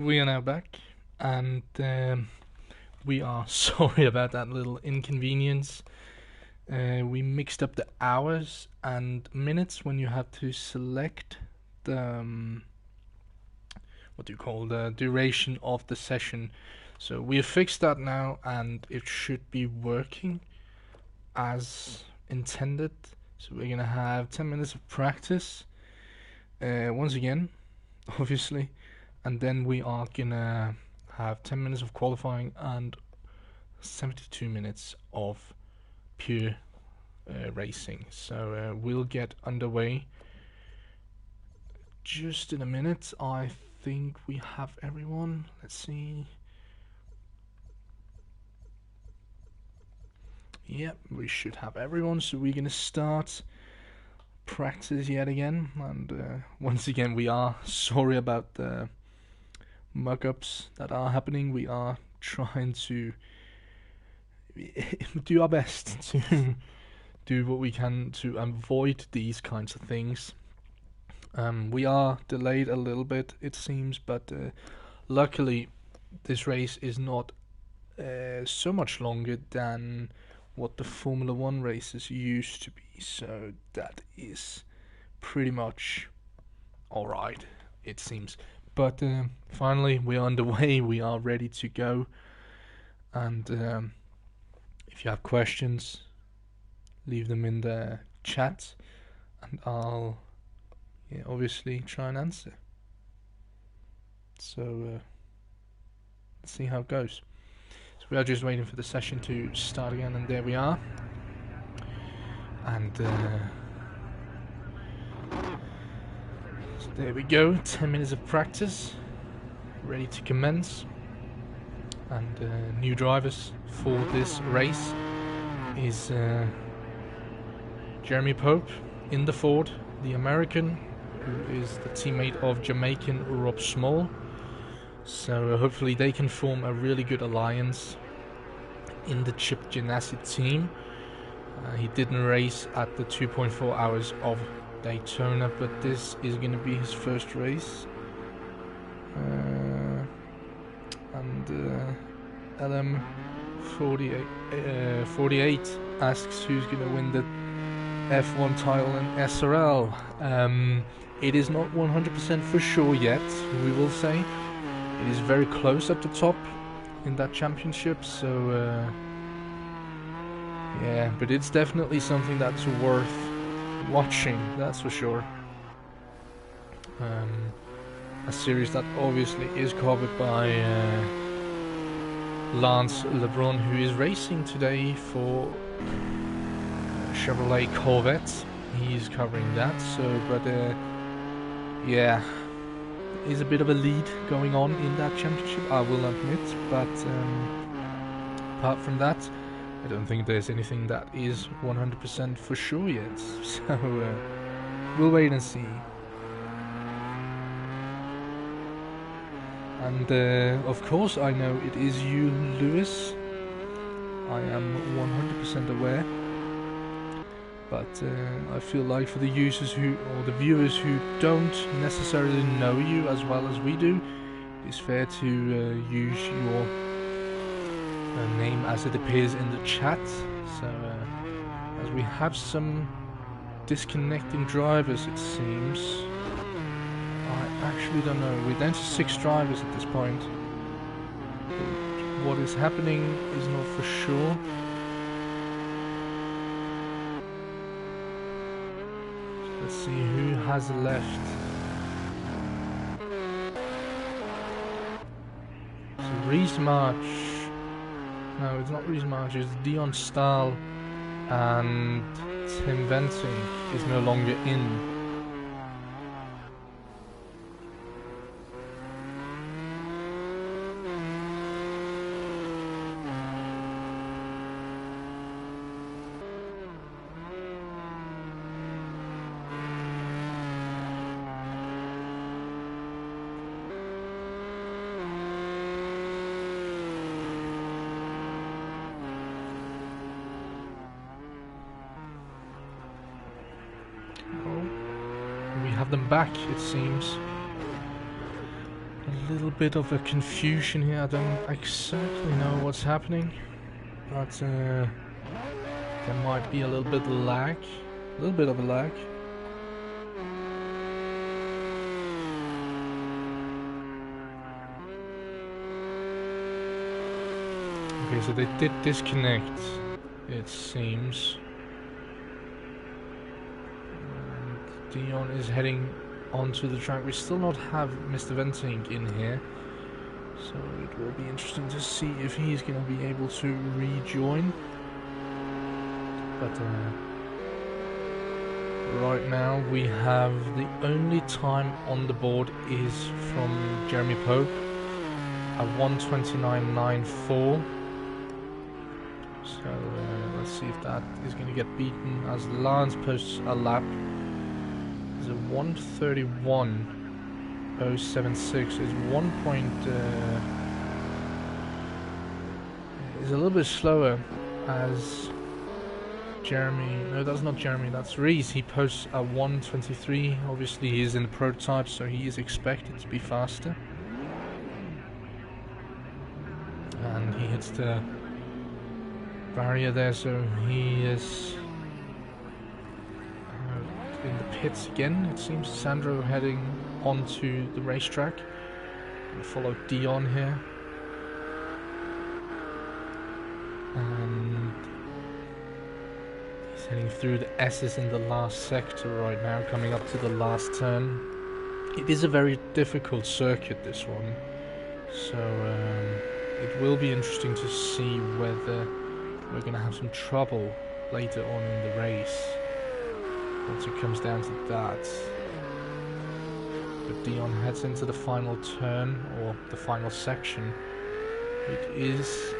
We are now back, and we are sorry about that little inconvenience. We mixed up the hours and minutes when you have to select the what do you call the duration of the session. So we have fixed that now, and it should be working as intended. So we're gonna have 10 minutes of practice once again, obviously, and then we are gonna have 10 minutes of qualifying and 72 minutes of pure racing. So we'll get underway just in a minute. I think we have everyone. Let's see. Yep, we should have everyone. So we're gonna start practice yet again, and once again we are sorry about the muck-ups that are happening. We are trying to do our best to do what we can to avoid these kinds of things. We are delayed a little bit, it seems, but luckily this race is not so much longer than what the Formula 1 races used to be, so that is pretty much alright, it seems. But finally we are underway, we are ready to go, and if you have questions, leave them in the chat and I'll obviously try and answer. So let's see how it goes. So we are just waiting for the session to start again, and there we are. And so there we go, 10 minutes of practice, ready to commence. And new drivers for this race is Jeremy Pope in the Ford, the American, who is the teammate of Jamaican Rob Small. So hopefully they can form a really good alliance in the Chip Ganassi team. He didn't race at the 2.4 hours of Daytona, but this is going to be his first race. And LM48 asks who's going to win the F1 title in SRL. It is not 100% for sure yet, we will say. It is very close at the top in that championship, so yeah, but it's definitely something that's worth watching, that's for sure. A series that obviously is covered by Lance LeBrun, who is racing today for Chevrolet Corvette. He's covering that, so, but yeah, is a bit of a lead going on in that championship, I will admit, but apart from that, I don't think there's anything that is 100% for sure yet, so we'll wait and see. And of course I know it is you, Lewis. I am 100% aware. But I feel like for the users who, or the viewers who don't necessarily know you as well as we do, it's fair to use your name as it appears in the chat. So as we have some disconnecting drivers, it seems. I actually don't know. We're down to 6 drivers at this point. But what is happening is not for sure. Let's see who has left. So Reese March. No, it's not Reese March, it's Dion Stahl, and Tim Venting is no longer in. Them back, it seems. little bit of a confusion here. I don't exactly know what's happening, but there might be a little bit of lag. Okay, so they did disconnect, it seems. And Dion is heading onto the track. We still not have Mr. Venting in here, so it will be interesting to see if he's going to be able to rejoin. But right now we have the only time on the board is from Jeremy Pope at 1:29.94. So let's see if that is going to get beaten as Lance posts a lap. It's a 1:31.076. It's 1 point. Is a little bit slower as Jeremy. No, that's not Jeremy. That's Reese. He posts a 1:23. Obviously, he is in the prototype, so he is expected to be faster. And he hits the barrier there, so he is in the pits again. It seems Sandro heading onto the racetrack. We'll follow Dion here, and he's heading through the S's in the last sector right now, coming up to the last turn. It is a very difficult circuit, this one, so it will be interesting to see whether we're going to have some trouble later on in the race once it comes down to that. But Dion heads into the final turn, or the final section. It is,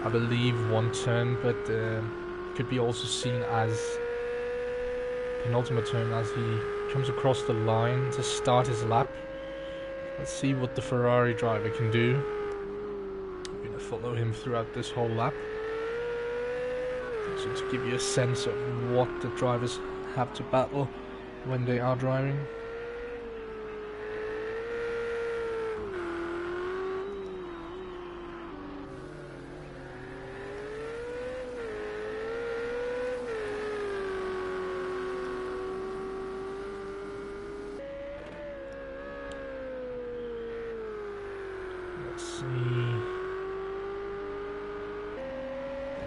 I believe, one turn, but could be also seen as penultimate turn as he comes across the line to start his lap. Let's see what the Ferrari driver can do. I'm going to follow him throughout this whole lap, so to give you a sense of what the drivers have to battle when they are driving. Let's see.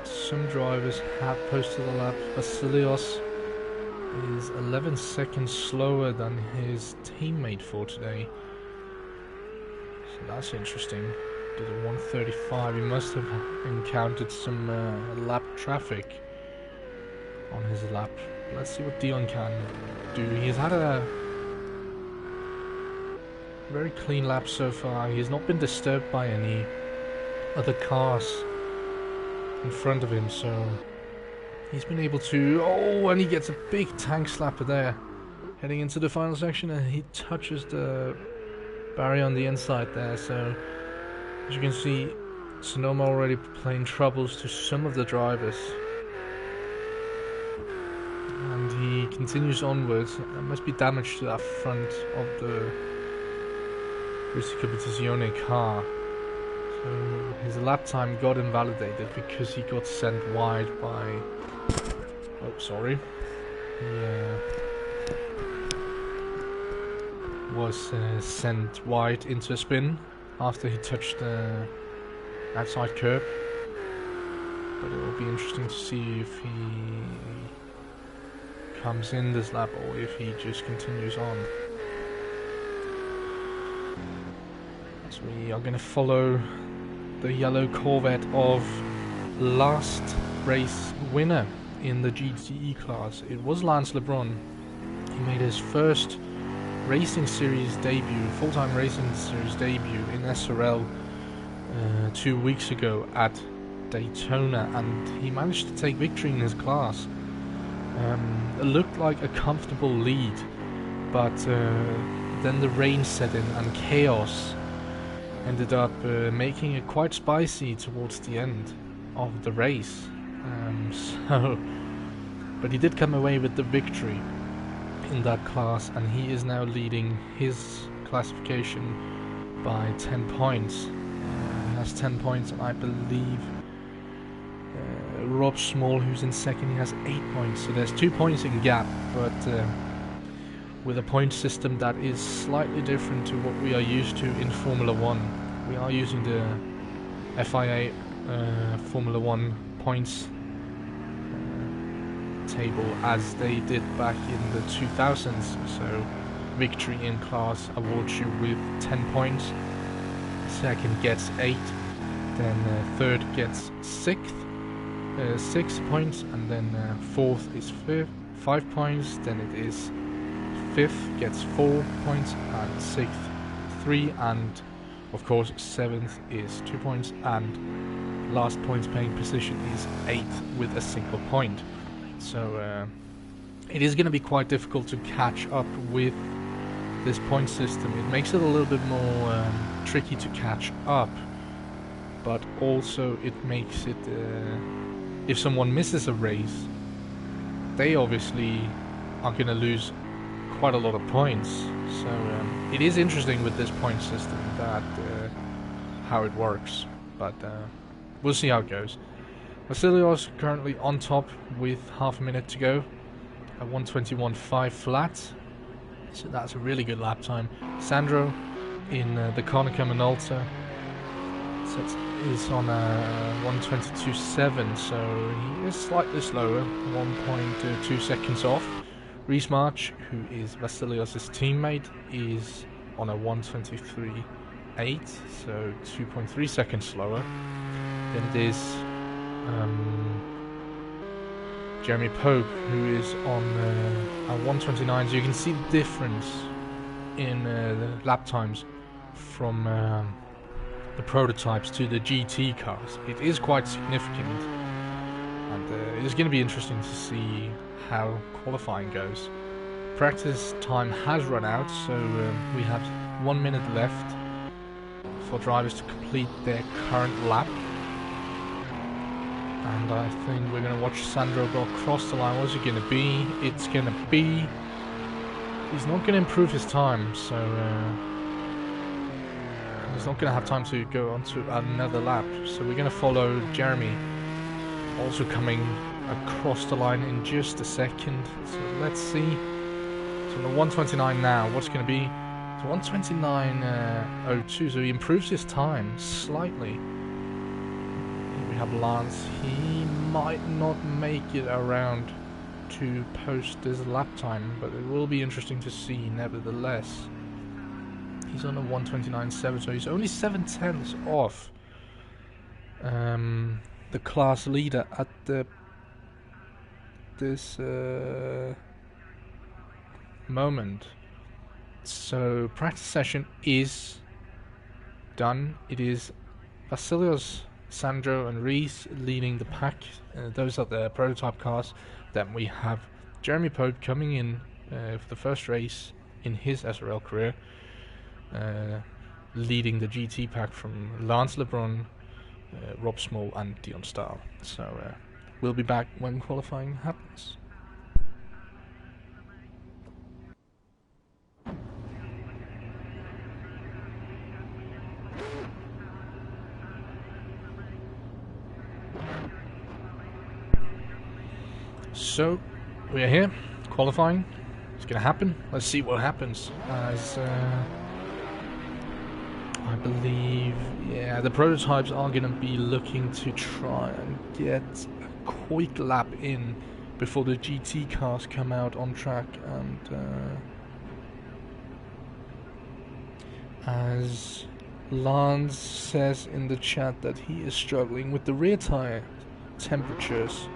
Some drivers have posted a lap. Vasilios is 11 seconds slower than his teammate for today, so that's interesting. Did a 1:35. He must have encountered some lap traffic on his lap. Let's see what Dion can do. He's had a very clean lap so far. He's not been disturbed by any other cars in front of him, so he's been able to... Oh, and he gets a big tank slapper there. Heading into the final section, and he touches the barrier on the inside there. So, as you can see, Sonoma already playing troubles to some of the drivers. And he continues onwards. There must be damage to that front of the Risi Competizione car. So his lap time got invalidated because he got sent wide by... Oh, sorry. He was sent wide into a spin after he touched the outside curb. But it will be interesting to see if he comes in this lap or if he just continues on. So we are going to follow the yellow Corvette of last race winner in the GTE class. It was Lance LeBrun. He made his first racing series debut, full-time racing series debut in SRL 2 weeks ago at Daytona, and he managed to take victory in his class. It looked like a comfortable lead, but then the rain set in and chaos ended up making it quite spicy towards the end of the race. But he did come away with the victory in that class, and he is now leading his classification by 10 points. He has 10 points, and I believe Rob Small, who's in second, he has 8 points. So there's 2 points in gap, but with a point system that is slightly different to what we are used to in Formula 1. We are using the FIA Formula 1 points table as they did back in the 2000s. So victory in class awards you with 10 points, second gets 8, then third gets 6 points, and then fourth is 5 points, then it is fifth gets 4 points, and sixth 3, and of course 7th is 2 points, and last points paying position is 8th with a single point. So it is going to be quite difficult to catch up with this point system. It makes it a little bit more tricky to catch up, but also it makes it if someone misses a race, they obviously are going to lose quite a lot of points. So it is interesting with this point system that how it works, but we'll see how it goes. Vasilios currently on top with half a minute to go, a 1:21.5 flat, so that's a really good lap time. Sandro in the Konica Minolta is on a 1:22.7, so he is slightly slower, 1.2 seconds off. Reese March, who is Vasilios' teammate, is on a 1:23.8, so 2.3 seconds slower. Then there's Jeremy Pope, who is on a 1:29, so you can see the difference in the lap times from the prototypes to the GT cars. It is quite significant, and it is going to be interesting to see how qualifying goes. Practice time has run out, so we have 1 minute left for drivers to complete their current lap. And I think we're going to watch Sandro go across the line. What's it going to be? It's going to be... He's not going to improve his time, so he's not going to have time to go on to another lap. So we're going to follow Jeremy, also coming across the line in just a second. So let's see. So on the 1:29 now, what's going to be? So 1:29.02, so he improves his time slightly. We have Lance. He might not make it around to post this lap time, but it will be interesting to see nevertheless. He's on a 1:29.7, so he's only 7/10 off the class leader at this moment. So practice session is done. It is Vasilios, Sandro and Reese leading the pack. Those are the prototype cars. Then we have Jeremy Pope coming in for the first race in his SRL career, leading the GT pack from Lance LeBrun, Rob Small and Dion Stahl. So we'll be back when qualifying happens. So we are here, qualifying. It's going to happen. Let's see what happens. As I believe, yeah, the prototypes are going to be looking to try and get a quick lap in before the GT cars come out on track. And as Lance says in the chat that he is struggling with the rear tire temperatures.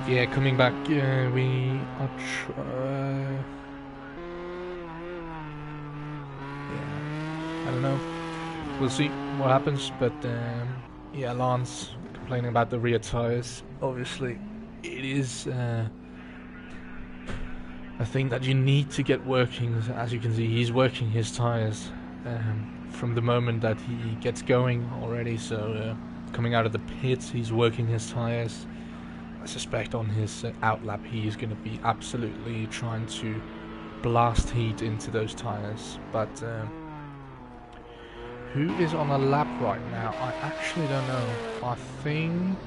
yeah, coming back, we are yeah, I don't know. We'll see what happens, but yeah, Lance complaining about the rear tires. Obviously, it is a thing that you need to get working. As you can see, he's working his tires from the moment that he gets going already. So coming out of the pits, he's working his tires. I suspect on his outlap, he is going to be absolutely trying to blast heat into those tires. But who is on a lap right now? I actually don't know. I think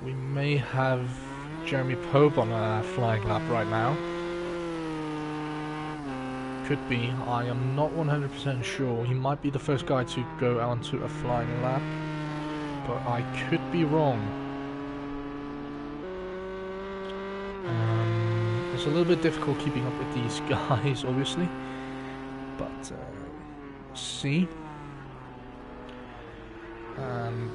we may have Jeremy Pope on a flying lap right now. Could be. I am not 100% sure. He might be the first guy to go onto a flying lap, but I could be wrong. It's a little bit difficult keeping up with these guys, obviously, but see. And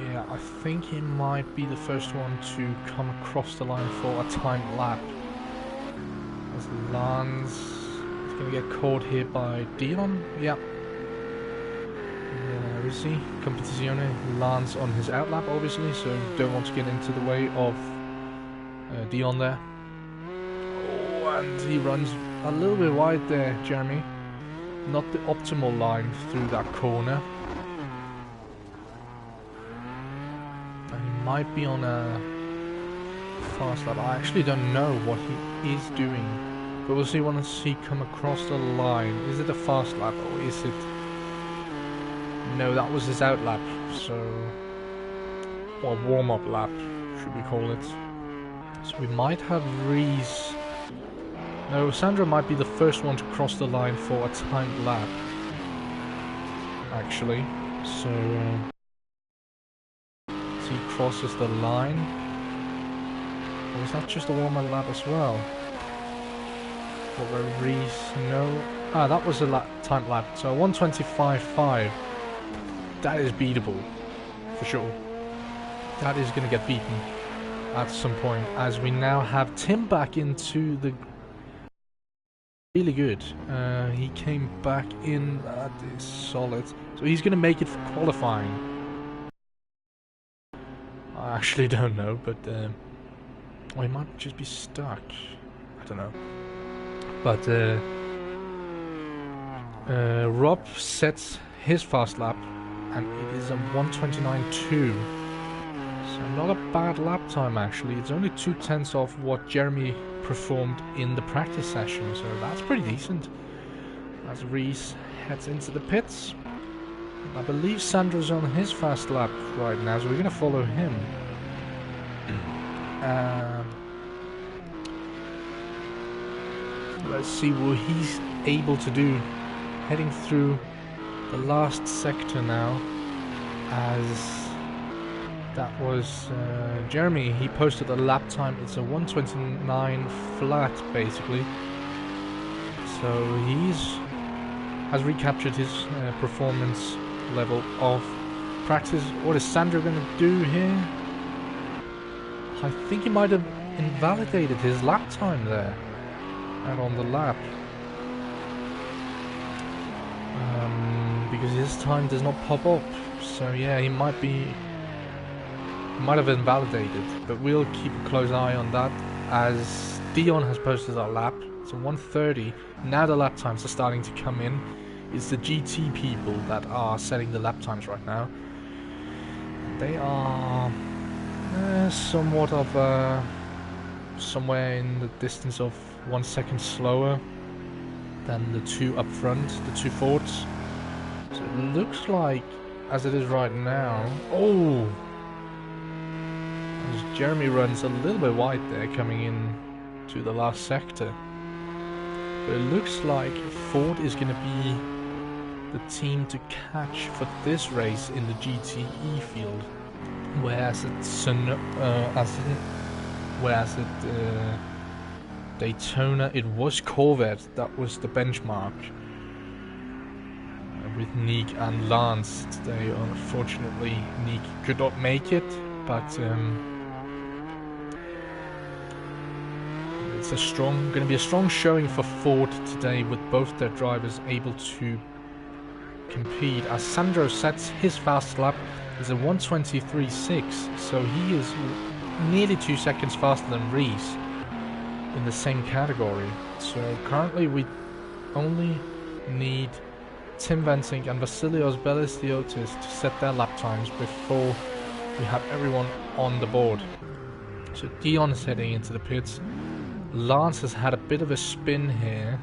yeah, I think he might be the first one to come across the line for a timed lap. As Lance is going to get caught here by Dion. Yeah. We see Competizione, Lance on his outlap, obviously, so don't want to get into the way of Dion there. Oh, and he runs a little bit wide there, Jeremy. Not the optimal line through that corner. And he might be on a fast lap. I actually don't know what he is doing, but we'll see once he come across the line. Is it a fast lap or is it... No, that was his outlap, so... or warm-up lap, should we call it. So we might have Reese... No, Sandra might be the first one to cross the line for a timed lap, actually. So he crosses the line. Or was that just a warm-up lap as well? What were Reese? No. Ah, that was a timed lap, so 1:25.5. That is beatable, for sure. That is going to get beaten at some point, as we now have Tim back into the... Really good. He came back in, that is solid. So he's going to make it for qualifying. I actually don't know, but... or he might just be stuck. I don't know. But Rob sets his fast lap, and it is a 1:29.2. So not a bad lap time actually. It's only 0.2 of what Jeremy performed in the practice session, so that's pretty decent. As Reese heads into the pits. I believe Sandra's on his fast lap right now, so we're gonna follow him. Let's see what he's able to do. Heading through the last sector now, as that was Jeremy. He posted a lap time. It's a 1:29 flat, basically. So has recaptured his performance level of practice. What is Sandra going to do here? I think he might have invalidated his lap time there, and on the lap. Because his time does not pop up, so yeah, he might have invalidated, but we'll keep a close eye on that, as Dion has posted our lap. It's a 1:30. Now the lap times are starting to come in. It's the GT people that are setting the lap times right now. They are somewhat of somewhere in the distance of 1 second slower than the two up front, the two Fords. So it looks like, as it is right now... Oh! As Jeremy runs a little bit wide there, coming in to the last sector. But it looks like Ford is going to be the team to catch for this race in the GTE field. Whereas at Daytona it was Corvette that was the benchmark. with Nick and Lance today. Unfortunately, Nick could not make it, but it's going to be a strong showing for Ford today, with both their drivers able to compete. As Sandro sets his fast lap is a 1:23.6, so he is nearly 2 seconds faster than Reese in the same category. So currently we only need Tim Vensink and Vasilios Belistiotis to set their lap times before we have everyone on the board. So Dion is heading into the pits. Lance has had a bit of a spin here,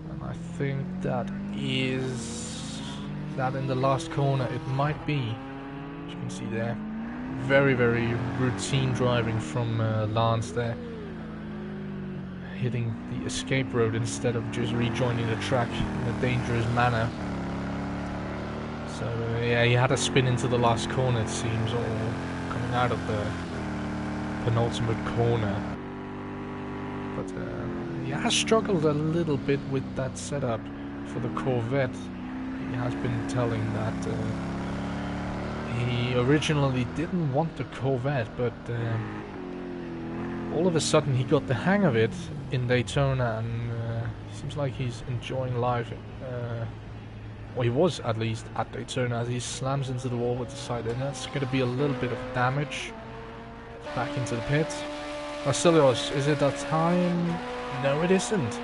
and I think that is that in the last corner it might be, as you can see there, very routine driving from Lance there, hitting the escape road instead of just rejoining the track in a dangerous manner. So yeah, he had a spin into the last corner, it seems, or coming out of the penultimate corner. But he has struggled a little bit with that setup for the Corvette. He has been telling that he originally didn't want the Corvette, but all of a sudden he got the hang of it in Daytona, and seems like he's enjoying life. Or he was, at least, at Daytona, as he slams into the wall with the side end. That's going to be a little bit of damage. Back into the pit. Vasilios, is it that time? No, it isn't.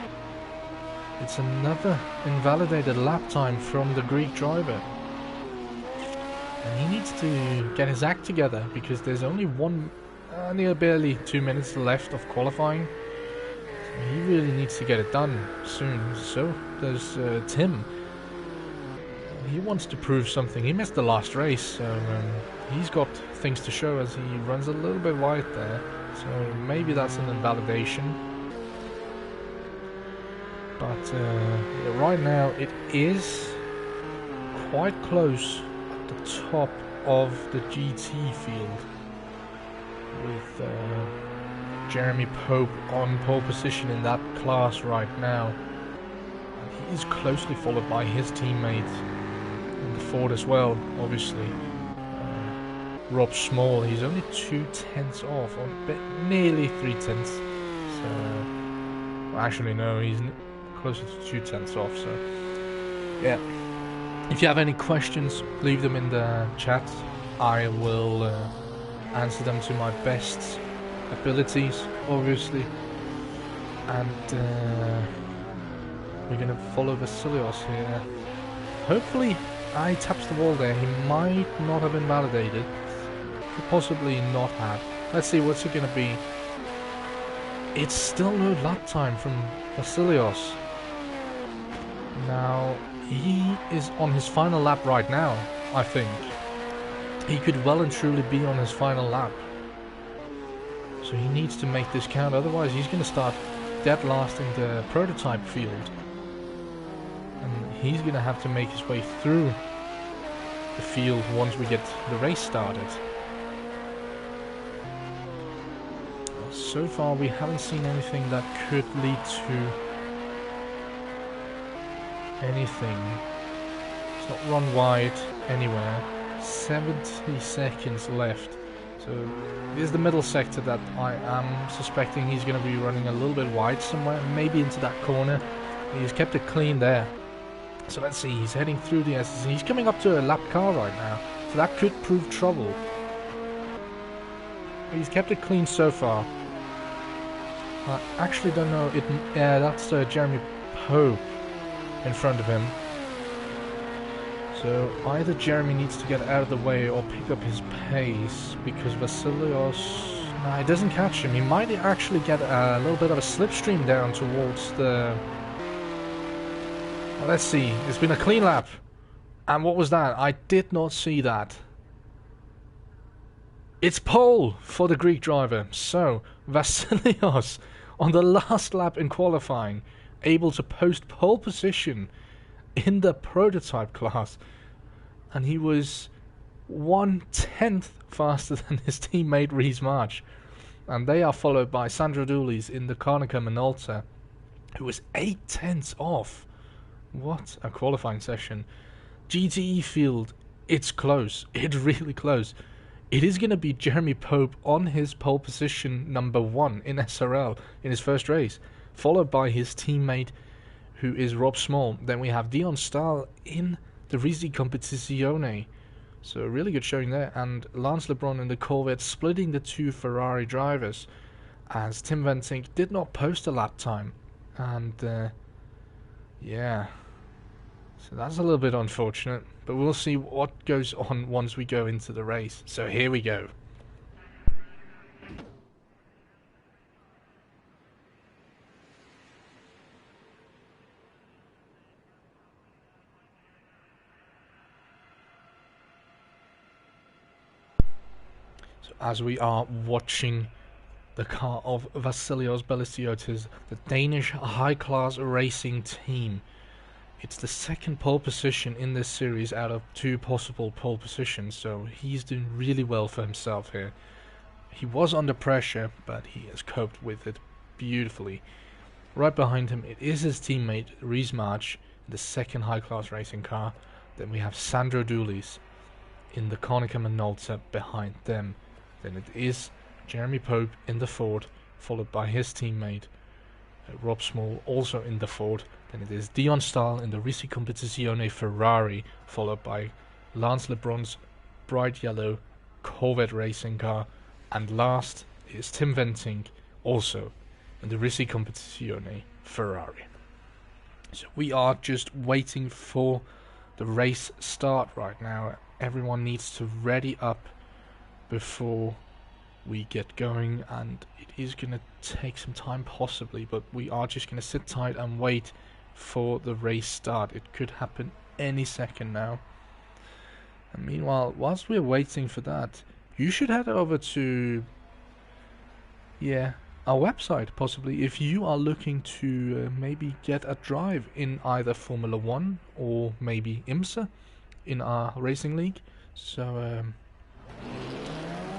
It's another invalidated lap time from the Greek driver. And he needs to get his act together, because there's only barely 2 minutes left of qualifying. So he really needs to get it done soon. So does Tim. He wants to prove something. He missed the last race, so he's got things to show as he runs a little bit wide there. So maybe that's an invalidation. But yeah, right now it is quite close at the top of the GT field, with Jeremy Pope on pole position in that class right now. And he is closely followed by his teammate in the Ford as well, obviously. Rob Small, he's only 2/10 off, or nearly 3/10. So, well, actually no, he's closer to 2/10 off. So, yeah. If you have any questions, leave them in the chat. I will answer them to my best abilities, obviously. And we're gonna follow Vasilios here. Hopefully, he taps the wall there. He might not have invalidated. Could possibly not have. Let's see, what's it going to be? It's still no lap time from Vasilios. Now, he is on his final lap right now, I think. He could well and truly be on his final lap. So he needs to make this count, otherwise he's going to start dead last in the prototype field. And he's going to have to make his way through the field once we get the race started. So far we haven't seen anything that could lead to anything. It's not run wide anywhere. 70 seconds left. So this is the middle sector that I am suspecting he's going to be running a little bit wide somewhere, maybe into that corner. He's kept it clean there. So let's see, he's heading through the SS. He's coming up to a lap car right now, so that could prove trouble. He's kept it clean so far. I actually don't know. Yeah, that's Jeremy Pope in front of him. So either Jeremy needs to get out of the way or pick up his pace, because Vasilios, nah, he doesn't catch him. He might actually get a little bit of a slipstream down towards the... Well, let's see. It's been a clean lap. And what was that? I did not see that. It's pole for the Greek driver. So, Vasilios, on the last lap in qualifying, able to post pole position in the prototype class. And he was 1/10 faster than his teammate Reese March. And they are followed by Sandro Doulis in the Konica Minolta, who was 8/10 off. What a qualifying session. GTE field, it's close. It's really close. It is going to be Jeremy Pope on his pole position #1 in SRL in his first race, followed by his teammate, who is Rob Small. Then we have Dion Stahl in the Risi Competizione. So a really good showing there. And Lance LeBrun in the Corvette splitting the two Ferrari drivers, as Tim Ventink did not post a lap time. And yeah, so that's a little bit unfortunate. But we'll see what goes on once we go into the race. So here we go. So as we are watching the car of Vasilios Balisiotis, the Danish high-class racing team. It's the second pole position in this series out of 2 possible pole positions, so he's doing really well for himself here. He was under pressure, but he has coped with it beautifully. Right behind him, it is his teammate Rhys March, the second high-class racing car. Then we have Sandro Dulis in the Konica Minolta behind them. Then it is Jeremy Pope in the Ford, followed by his teammate Rob Small, also in the Ford. Then it is Dion Stahl in the Risi Competizione Ferrari, followed by Lance LeBrun's bright yellow Corvette racing car. And last is Tim Ventink, also in the Risi Competizione Ferrari. So we are just waiting for the race start right now. Everyone needs to ready up before we get going, and it is going to take some time possibly, but we are just going to sit tight and wait for the race start. It could happen any second now. And meanwhile, whilst we're waiting for that, you should head over to our website possibly if you are looking to maybe get a drive in either Formula 1 or maybe IMSA in our racing league. So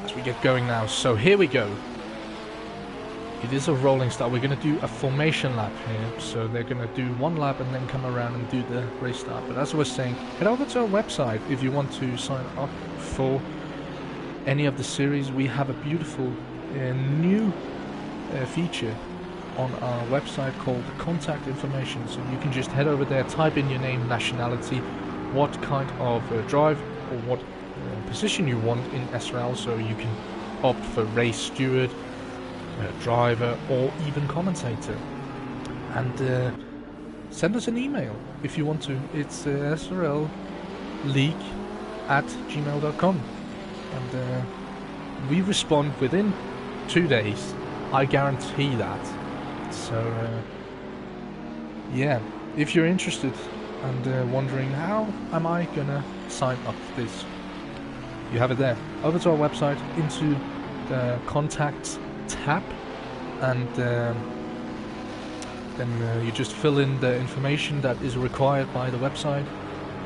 as we get going now, so here we go. It is a rolling start. We're going to do a formation lap here, so they're going to do 1 lap and then come around and do the race start. But as I was saying, head over to our website if you want to sign up for any of the series. We have a beautiful new feature on our website called contact information, so you can just head over there, type in your name, nationality, what kind of drive or what position you want in SRL, so you can opt for race steward, driver, or even commentator. And send us an email if you want to. It's srlleague@gmail.com, and we respond within 2 days. I guarantee that. So yeah, if you're interested and wondering how am I gonna sign up for this, you have it there. Over to our website, into the contacts tab, and then you just fill in the information that is required by the website,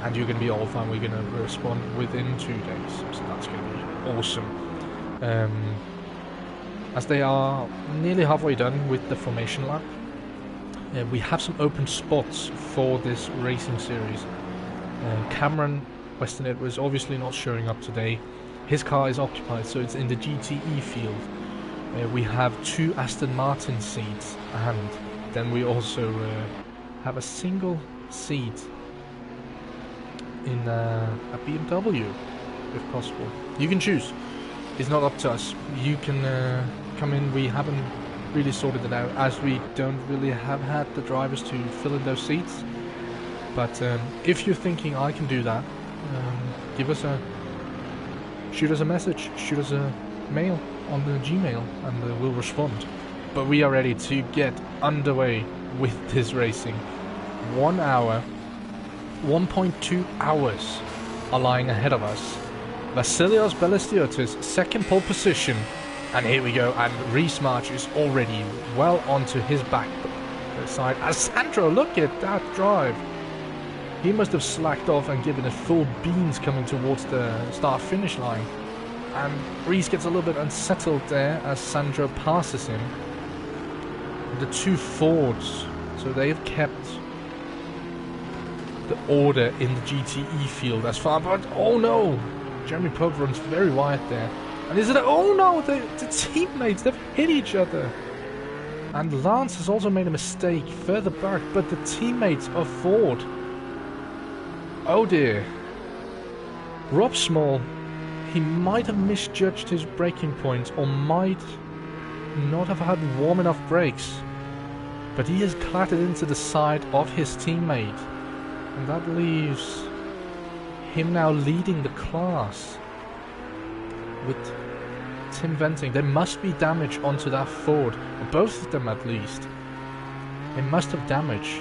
and you're going to be all fine. We're going to respond within 2 days, so that's going to be awesome. As they are nearly halfway done with the formation lap, we have some open spots for this racing series. Cameron Weston Edwards obviously not showing up today. His car is occupied, so it's in the GTE field. We have 2 Aston Martin seats, and then we also have a single seat in a BMW, if possible. You can choose. It's not up to us. You can come in. We haven't really sorted it out, as we don't really have had the drivers to fill in those seats. But if you're thinking I can do that, shoot us a message, shoot us a mail on the Gmail, and we'll respond. But we are ready to get underway with this racing. 1 hour, 1.2 hours are lying ahead of us. Vasilios Balisiotis, second pole position, and here we go. And Rhys March is already well onto his back side. As Sandro, look at that drive. He must have slacked off and given it full beans coming towards the start-finish line. And Rhys gets a little bit unsettled there as Sandro passes him. The 2 Fords, so they've kept the order in the GTE field as far, but oh no! Jeremy Pope runs very wide there. And is it, oh no, the teammates, they've hit each other. And Lance has also made a mistake further back, but the teammates of Ford. Oh dear. Rob Small, he might have misjudged his braking points or might not have had warm enough brakes. But he has clattered into the side of his teammate. And that leaves him now leading the class with Tim venting. There must be damage onto that Ford, or both of them at least. They must have damage.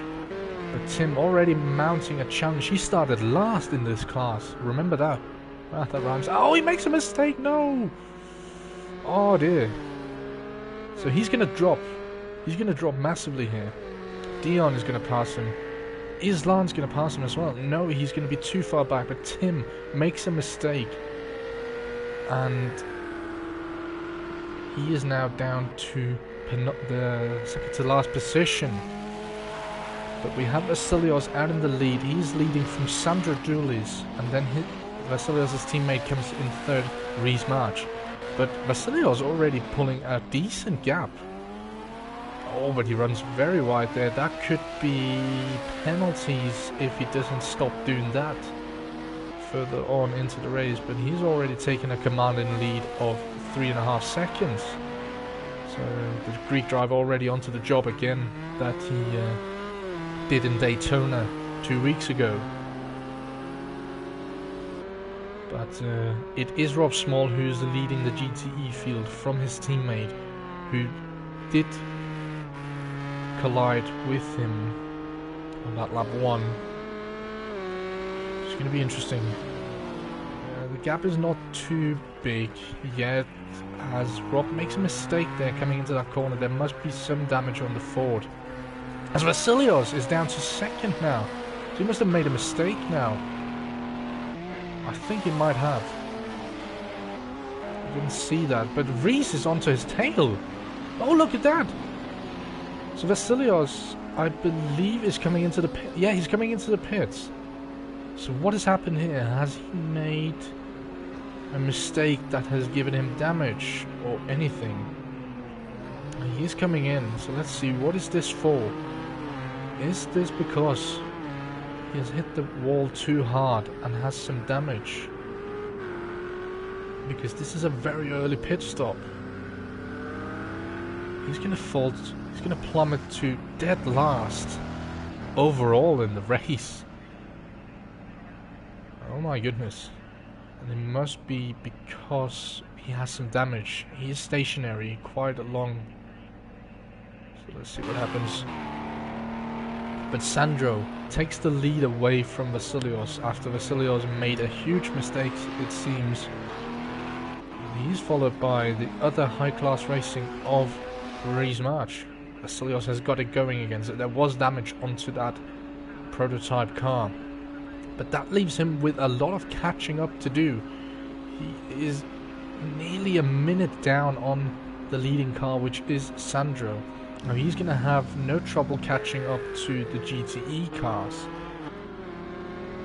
But Tim already mounting a challenge. He started last in this class. Remember that. Ah, that rhymes. Oh, he makes a mistake. No. Oh dear. So he's gonna drop. He's gonna drop massively here. Dion is gonna pass him. Is Lance gonna pass him as well? No, he's gonna be too far back. But Tim makes a mistake, and he is now down to the second to last position. But we have Vasilios out in the lead. He's leading from Sandro Dulis, and then Vasilios' teammate comes in third, Reese March. But Vasilios already pulling a decent gap. Oh, but he runs very wide there. That could be penalties if he doesn't stop doing that further on into the race. But he's already taken a commanding lead of 3.5 seconds. So the Greek driver already onto the job again that he did in Daytona 2 weeks ago. But it is Rob Small who's leading the GTE field from his teammate, who did collide with him on that lap 1. It's going to be interesting. The gap is not too big yet, as Rob makes a mistake there coming into that corner. There must be some damage on the Ford. As Vasilios is down to second now. So he must have made a mistake now. I think he might have. I didn't see that, but Reese is onto his tail. Oh, look at that! So Vasilios, I believe, is coming into the pit. Yeah, he's coming into the pits. So what has happened here? Has he made a mistake that has given him damage or anything? He is coming in, so let's see, what is this for? Is this because he has hit the wall too hard and has some damage? Because this is a very early pit stop. He's gonna fall, he's gonna plummet to dead last overall in the race. Oh my goodness. And it must be because he has some damage. He is stationary quite long. So let's see what happens. But Sandro takes the lead away from Vasilios after Vasilios made a huge mistake, it seems. He's followed by the other high-class racing of Reese March. Vasilios has got it going again, so there was damage onto that prototype car. But that leaves him with a lot of catching up to do. He is nearly a minute down on the leading car, which is Sandro. Now he's going to have no trouble catching up to the GTE cars.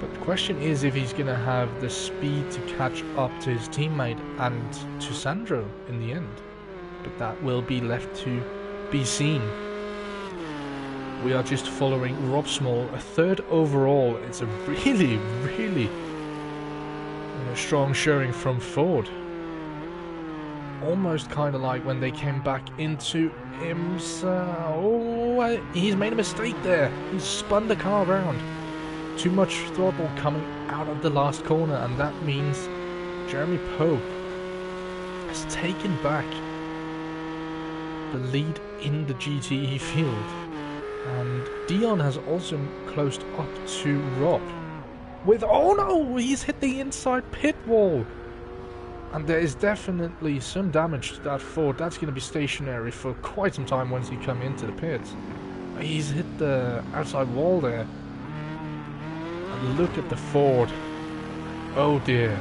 But the question is if he's going to have the speed to catch up to his teammate and to Sandro in the end. But that will be left to be seen. We are just following Rob Small, a third overall. It's a really, really strong showing from Ford. Almost kind of like when they came back into IMSA. Oh, he's made a mistake there. He's spun the car around. Too much throttle coming out of the last corner, and that means Jeremy Pope has taken back the lead in the GTE field. And Dion has also closed up to Rob. With, oh no, he's hit the inside pit wall. And there is definitely some damage to that Ford. That's going to be stationary for quite some time once he comes into the pits. He's hit the outside wall there. And look at the Ford. Oh dear.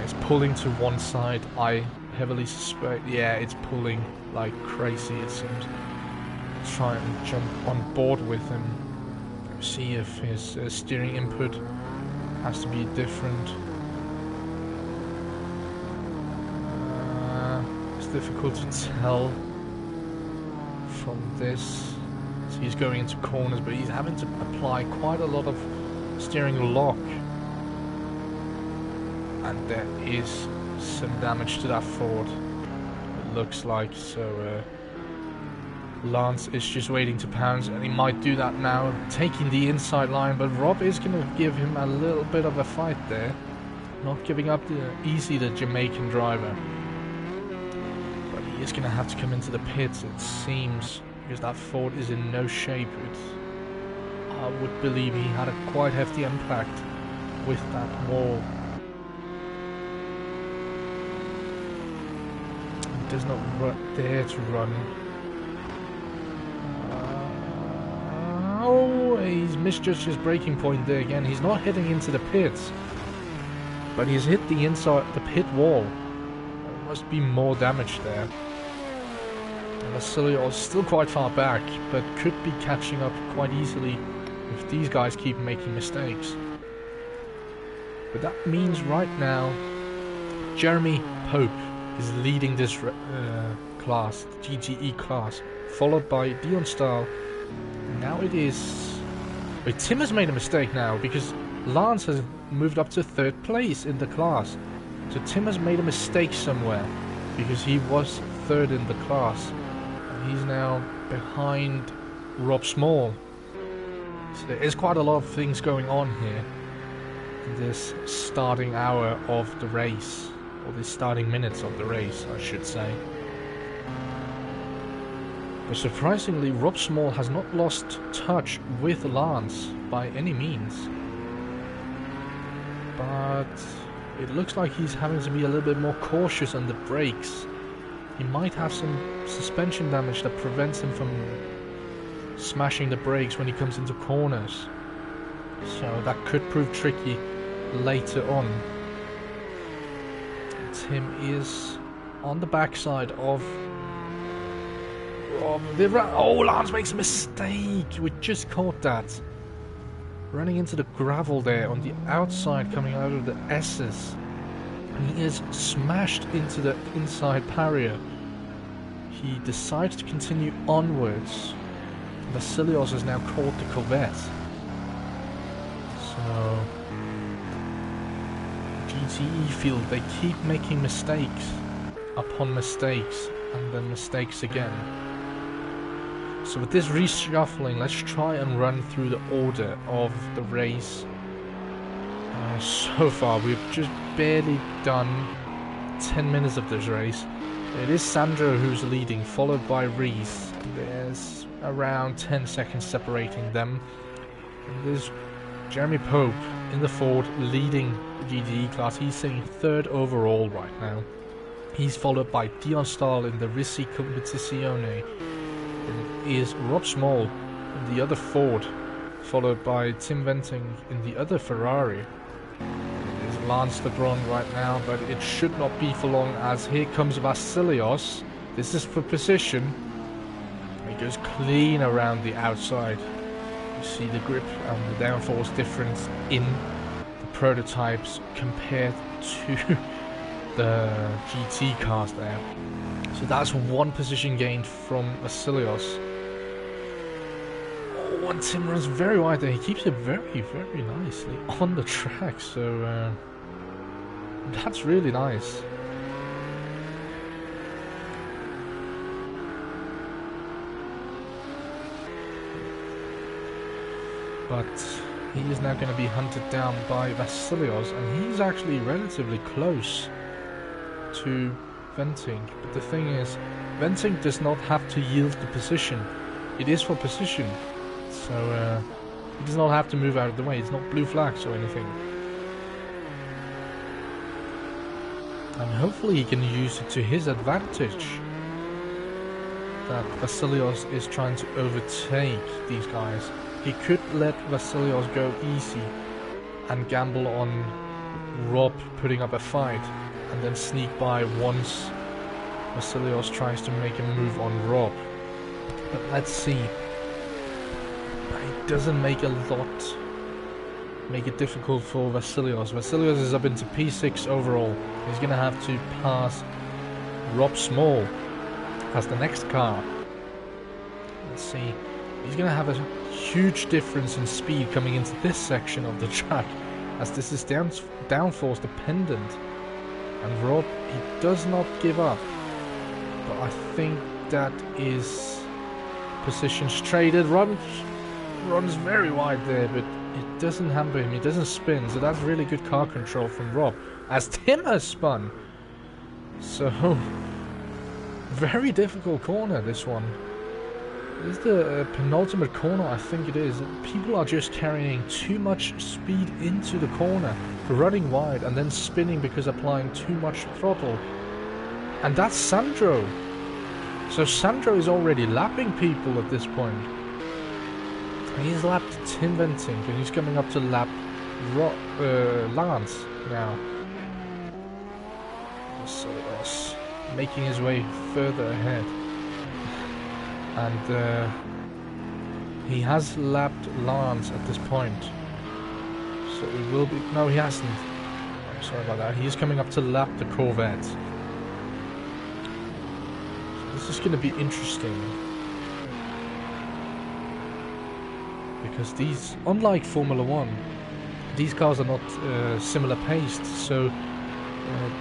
It's pulling to one side. I heavily suspect, yeah, it's pulling like crazy, it seems. Try and jump on board with him. See if his steering input has to be different. It's difficult to tell from this. So he's going into corners, but he's having to apply quite a lot of steering lock. And there is some damage to that Ford, it looks like. So Lance is just waiting to pounce, and he might do that now, taking the inside line, but Rob is going to give him a little bit of a fight there, not giving up easy the Jamaican driver. But he is going to have to come into the pits, it seems, because that Ford is in no shape. I would believe he had a quite hefty impact with that wall. He does not dare to run. Oh, he's misjudged his braking point there again. He's not heading into the pits, but he's hit the inside, the pit wall. There must be more damage there. Vasilio is still quite far back, but could be catching up quite easily if these guys keep making mistakes. But that means right now, Jeremy Pope is leading this class, the GTE class, followed by Dion Stahl. Now it is... Wait, Tim has made a mistake now, because Lance has moved up to 3rd place in the class. So Tim has made a mistake somewhere, because he was 3rd in the class. And he's now behind Rob Small. So there is quite a lot of things going on here in this starting hour of the race. Or the starting minutes of the race, I should say. But surprisingly, Rob Small has not lost touch with Lance by any means. But it looks like he's having to be a little bit more cautious on the brakes. He might have some suspension damage that prevents him from smashing the brakes when he comes into corners. So that could prove tricky later on. Tim is on the backside of oh, Lance makes a mistake. We just caught that. Running into the gravel there on the outside, coming out of the S's. And he is smashed into the inside barrier. He decides to continue onwards. Vasilios has now caught the Corvette. So GTE field, they keep making mistakes upon mistakes and then mistakes again. So with this reshuffling, let's try and run through the order of the race. So far we've just barely done 10 minutes of this race. It is Sandro who's leading, followed by Reese. There's around 10 seconds separating them. And there's Jeremy Pope in the Ford leading the GTE class. He's sitting 3rd overall right now. He's followed by Dion Stahl in the Risi Competizione. And is Rob Small in the other Ford, followed by Tim Venting in the other Ferrari. It is Lance LeBrun right now, but it should not be for long, as here comes Vasilios. This is for position. He goes clean around the outside. You see the grip and the downforce difference in the prototypes compared to the GT cars there. So that's one position gained from Vasilios. Oh, and Tim runs very wide there. He keeps it very, very nicely on the track. So that's really nice. But he is now going to be hunted down by Vasilios, and he's actually relatively close to Venting. But the thing is, Venting does not have to yield the position. It is for position, so he does not have to move out of the way. It's not blue flags or anything. And hopefully he can use it to his advantage, that Vasilios is trying to overtake these guys. He could let Vasilios go easy and gamble on Rob putting up a fight, and then sneak by once Vasilios tries to make a move on Rob. But let's see. it doesn't make it difficult for Vasilios. Vasilios is up into P6 overall. He's going to have to pass Rob Small as the next car. Let's see. He's going to have a huge difference in speed coming into this section of the track, as this is downforce dependent. And Rob, he does not give up. But I think that is positions traded. Rob runs very wide there, but it doesn't hamper him. He doesn't spin, so that's really good car control from Rob. As Tim has spun. So, very difficult corner, this one. This is the penultimate corner, I think it is. People are just carrying too much speed into the corner, running wide, and then spinning because applying too much throttle. And that's Sandro. So Sandro is already lapping people at this point. He's lapped Tim Venting, and he's coming up to lap Lance now. So making his way further ahead. And he has lapped Lance at this point. So it will be... No, he hasn't. I'm sorry about that. He's coming up to lap the Corvette. So this is going to be interesting. Because these, unlike Formula 1, these cars are not similar paced. So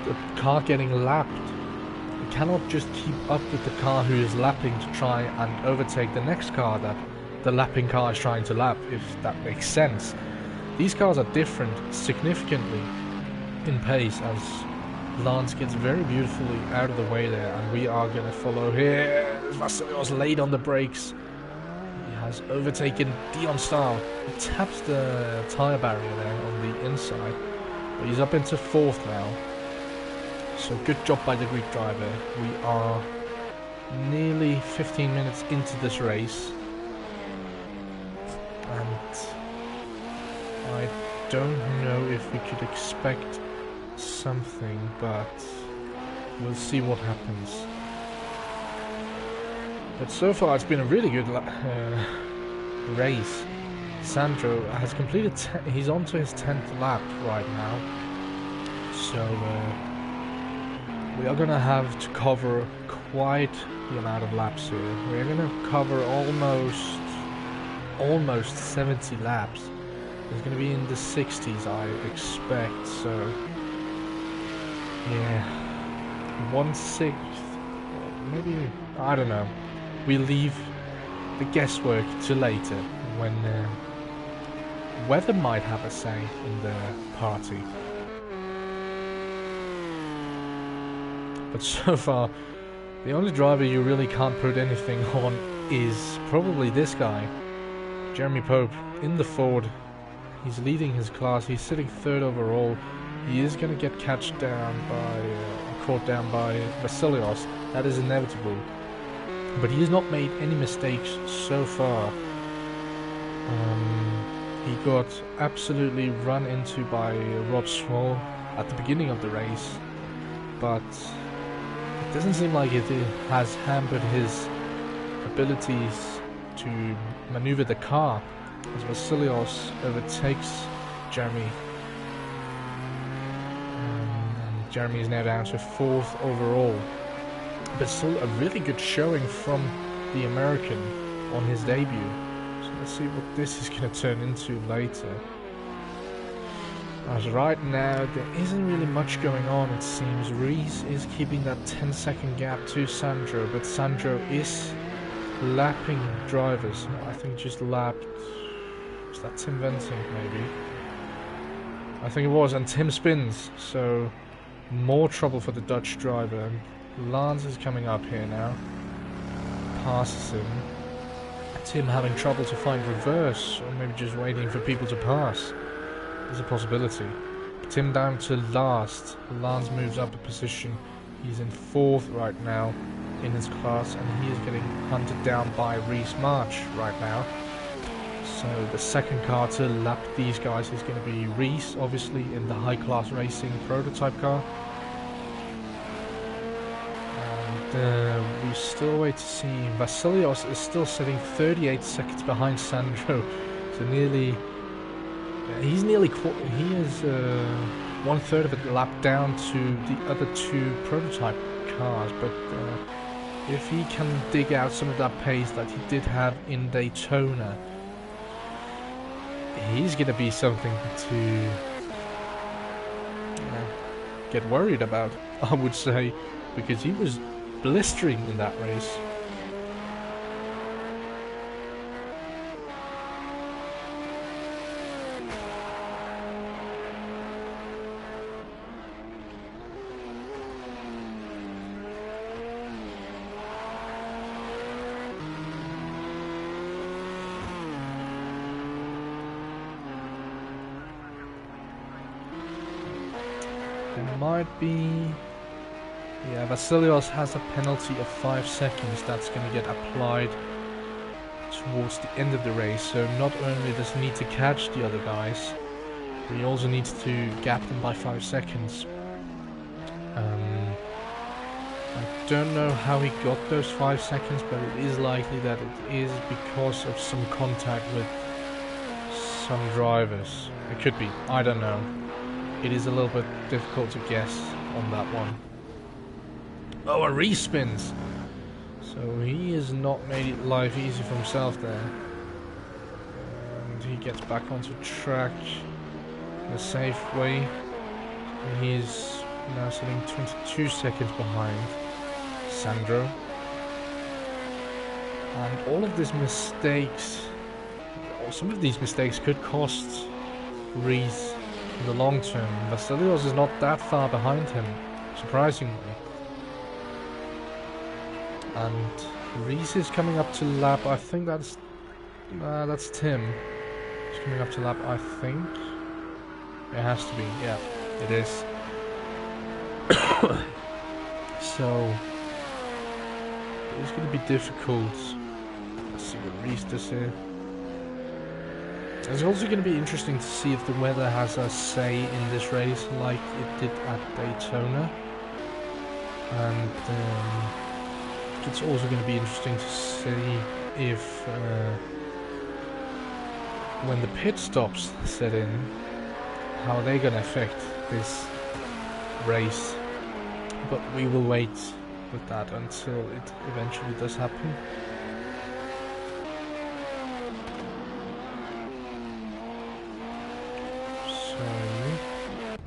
the car getting lapped, you cannot just keep up with the car who is lapping to try and overtake the next car that the lapping car is trying to lap, if that makes sense. These cars are different significantly in pace, as Lance gets very beautifully out of the way there, and we are going to follow here. Vasilios late on the brakes. He has overtaken Dion Stahl. He taps the tyre barrier there on the inside, but he's up into fourth now. So good job by the Greek driver. We are nearly 15 minutes into this race, and I don't know if we could expect something, but we'll see what happens. But so far it's been a really good race. Sandro has completed, he's on to his 10th lap right now, so we are going to have to cover quite the amount of laps here. We're going to cover almost 70 laps. It's going to be in the 60s, I expect, so yeah, 1/6, maybe, I don't know. We leave the guesswork to later, when weather might have a say in the party. But so far, the only driver you really can't put anything on is probably this guy, Jeremy Pope, in the Ford. He's leading his class. He's sitting third overall. He is going to get caught down by Vasilios. That is inevitable. But he has not made any mistakes so far. He got absolutely run into by Rob Small at the beginning of the race, but it doesn't seem like it has hampered his abilities to maneuver the car, as Vasilios overtakes Jeremy. And Jeremy is now down to fourth overall. But still a really good showing from the American on his debut. So let's see what this is going to turn into later. As right now, there isn't really much going on, it seems. Reese is keeping that 10-second gap to Sandro, but Sandro is lapping drivers. I think just lapped... Was that Tim Venting, maybe? I think it was, and Tim spins, so more trouble for the Dutch driver. Lance is coming up here now. Passes him. Tim having trouble to find reverse, or maybe just waiting for people to pass. There's a possibility. Tim down to last. Lance moves up a position. He's in fourth right now in his class, and he is getting hunted down by Reese March right now. So the second car to lap these guys is going to be Reese, obviously in the high class racing prototype car. we still wait to see. Vasilios is still sitting 38 seconds behind Sandro, so nearly. He's nearly. He is 1/3 of a lap down to the other two prototype cars, but if he can dig out some of that pace that he did have in Daytona, he's gonna be something to get worried about, I would say, because he was blistering in that race. There might be... Yeah, Vasilios has a penalty of 5 seconds that's going to get applied towards the end of the race, so not only does he need to catch the other guys, but he also needs to gap them by 5 seconds. I don't know how he got those 5 seconds, but it is likely that it is because of some contact with some drivers. It could be, I don't know. It is a little bit difficult to guess on that one. Oh, a respins! So he has not made it life easy for himself there. And he gets back onto track in a safe way. He's now sitting 22 seconds behind Sandro. And all of these mistakes, or some of these mistakes, could cost Reese in the long term. Vasilios is not that far behind him, surprisingly. And Reese is coming up to lap, I think that's Tim. He's coming up to lap, I think. It has to be, yeah, it is. So, it's going to be difficult. Let's see what Reese does here. It's also going to be interesting to see if the weather has a say in this race like it did at Daytona. And it's also going to be interesting to see if when the pit stops set in, how they're going to affect this race. But we will wait with that until it eventually does happen.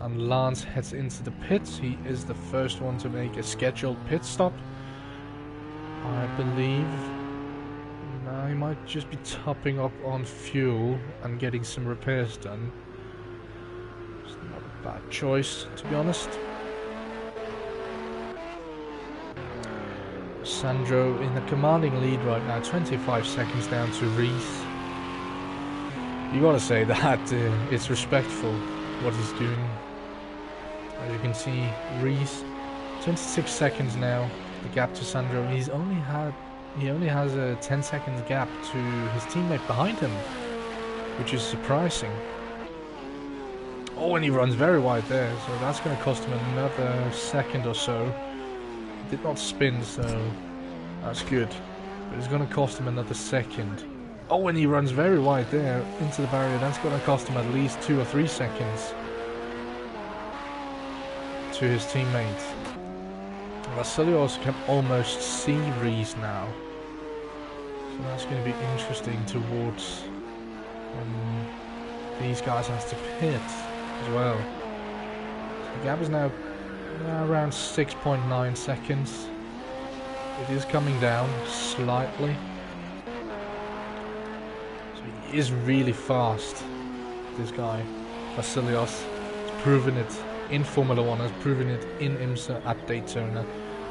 And Lance heads into the pits. He is the first one to make a scheduled pit stop, I believe. Now he might just be topping up on fuel and getting some repairs done. It's not a bad choice, to be honest. Sandro in the commanding lead right now, 25 seconds down to Reese. You gotta say that it's respectful what he's doing. As you can see, Reese, 26 seconds now, the gap to Sandro. He only has a 10 seconds gap to his teammate behind him, which is surprising. Oh, and he runs very wide there, so that's going to cost him another second or so. He did not spin, so that's good. But it's going to cost him another second. Oh, and he runs very wide there into the barrier. That's going to cost him at least 2 or 3 seconds to his teammate. Vasilios can almost see Reese now, so that's going to be interesting towards these guys have to pit as well. So the gap is now around 6.9 seconds. It is coming down slightly. So he is really fast, this guy Vasilios. He's proven it in Formula 1, has proven it in IMSA at Daytona.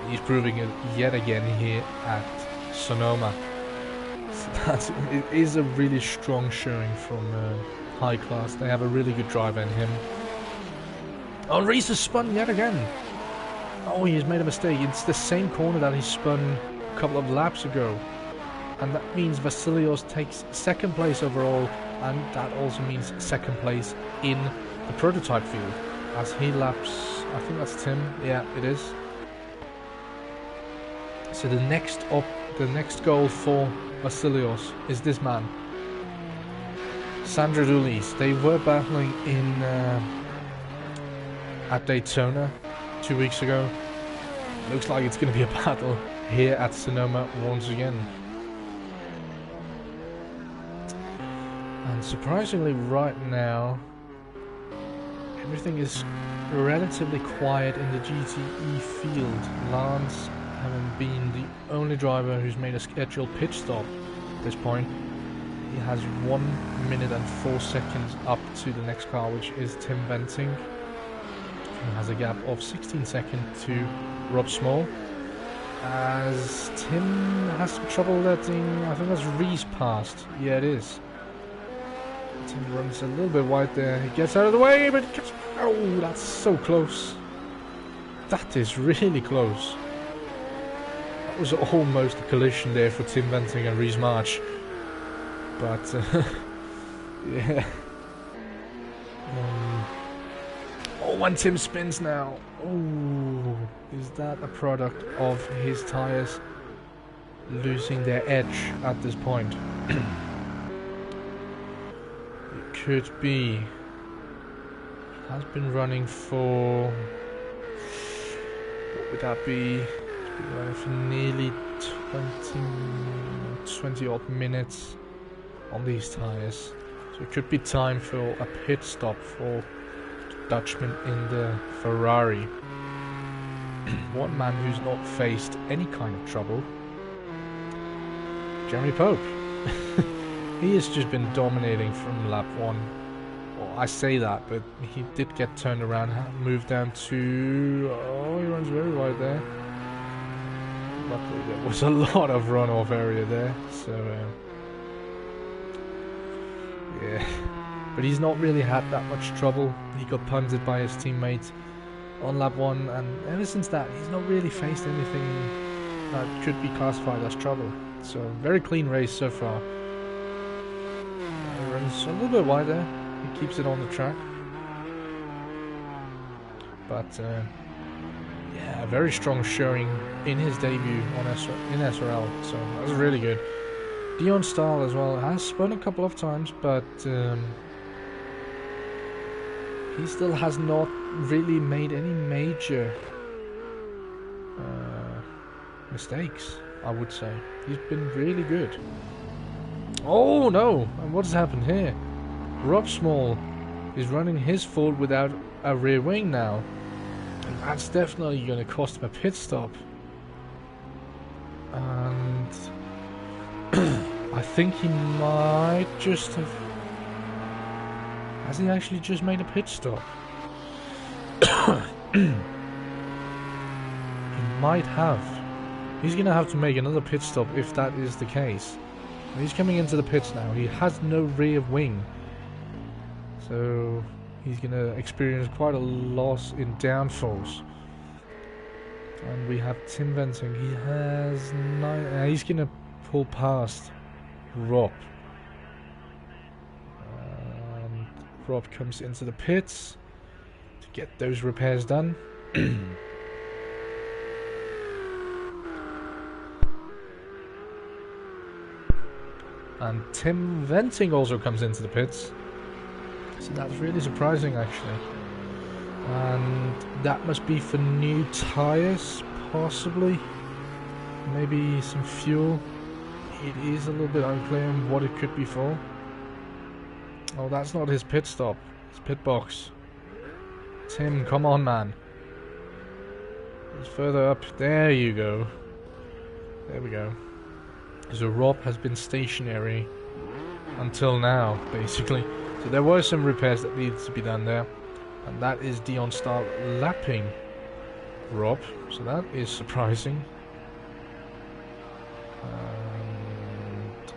He's proving it yet again here at Sonoma. So it is a really strong showing from high class. They have a really good driver in him. Oh, Reese has spun yet again. Oh, he has made a mistake. It's the same corner that he spun a couple of laps ago. And that means Vasilios takes second place overall, and that also means second place in the prototype field. As he laps, I think that's Tim, yeah, it is. So the next goal for Vasilios is this man, Sandra Dulis. They were battling in at Daytona 2 weeks ago. Looks like it's going to be a battle here at Sonoma once again. And surprisingly, right now, everything is relatively quiet in the GTE field. Lance having been the only driver who's made a scheduled pit stop at this point. He has 1 minute and 4 seconds up to the next car, which is Tim Venting, who has a gap of 16 seconds to Rob Small. As Tim has some trouble letting, I think that's Reese past. Yeah, it is. Tim runs a little bit wide there. He gets out of the way, but oh, that's so close. That is really close. That was almost a collision there for Tim Venting and Reese March. But yeah. Oh, and Tim spins now. Oh, is that a product of his tyres losing their edge at this point? It could be. He has been running for, what would that be? He's been running for nearly 20 odd minutes on these tyres. So it could be time for a pit stop for Dutchman in the Ferrari. One man who's not faced any kind of trouble, Jeremy Pope. He has just been dominating from lap 1. Well, I say that, but he did get turned around, moved down to... Oh, he runs very wide there. Luckily there was a lot of runoff area there, so... yeah. But he's not really had that much trouble. He got punted by his teammate on lap 1, and ever since that, he's not really faced anything that could be classified as trouble. So, very clean race so far. He runs a little bit wide there. He keeps it on the track. But, yeah, a very strong showing in his debut on in SRL. So, that was really good. Dion Stahl as well has spun a couple of times, but he still has not really made any major mistakes, I would say. He's been really good. Oh no! And what has happened here? Rob Small is running his Ford without a rear wing now. And that's definitely going to cost him a pit stop. And I think he might just have... Has he actually just made a pit stop? He might have. He's going to have to make another pit stop if that is the case. He's coming into the pits now. He has no rear wing. So he's going to experience quite a loss in downforce. And we have Tim Venting. He has 9... he's going to pull past Rob. And Rob comes into the pits to get those repairs done. And Tim Venting also comes into the pits. So that's really surprising, actually. And that must be for new tyres, possibly. Maybe some fuel. It is a little bit unclear on what it could be for. Oh, that's not his pit stop. It's pit box. Tim, come on, man. It's further up. There you go. There we go. So Rob has been stationary until now, basically. So there were some repairs that needed to be done there. And that is Dion Stahl lapping Rob. So that is surprising. And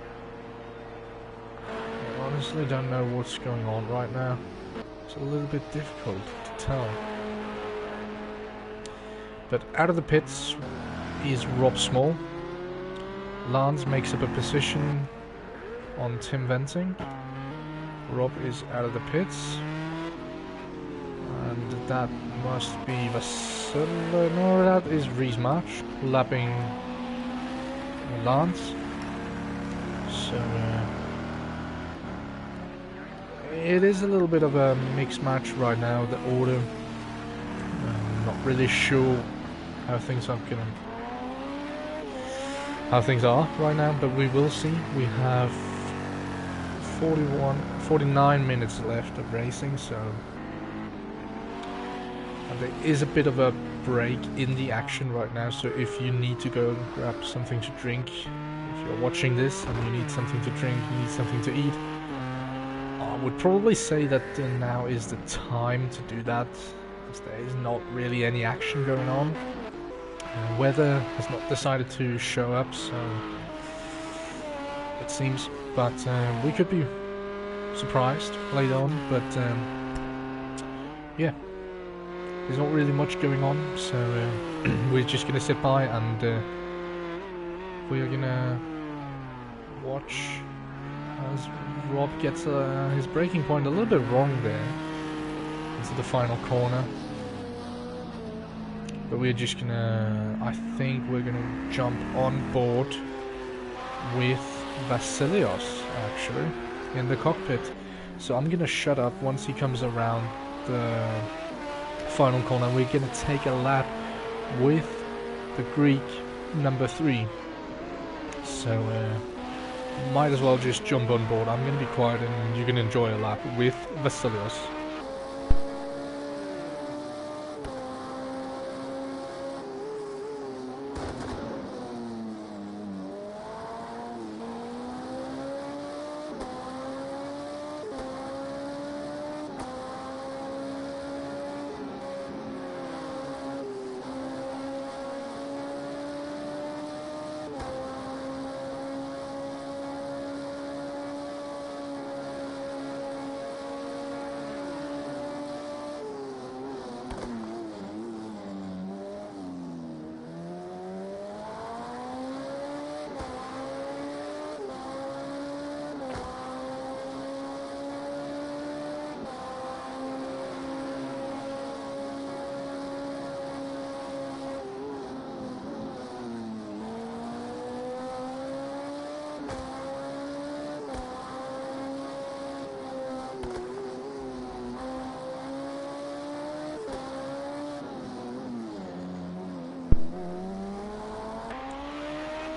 I honestly don't know what's going on right now. It's a little bit difficult to tell. But out of the pits is Rob Small. Lance makes up a position on Tim Venting. Rob is out of the pits. And that must be Vasilla. No, that is Reese March lapping Lance. So it is a little bit of a mixed match right now, the order. I'm not really sure how things are right now, but we will see. We have 49 minutes left of racing, so there is a bit of a break in the action right now, so if you need to go and grab something to drink, if you're watching this and you need something to drink, you need something to eat, I would probably say that now is the time to do that, because there is not really any action going on. Weather has not decided to show up, so it seems, but we could be surprised later on, but yeah, there's not really much going on, so we're just gonna sit by and we're gonna watch as Rob gets his braking point a little bit wrong there into the final corner. But we're just gonna, I think we're gonna jump on board with Vasilios actually in the cockpit. So I'm gonna shut up once he comes around the final corner. We're gonna take a lap with the Greek number 3. So might as well just jump on board. I'm gonna be quiet and you can enjoy a lap with Vasilios.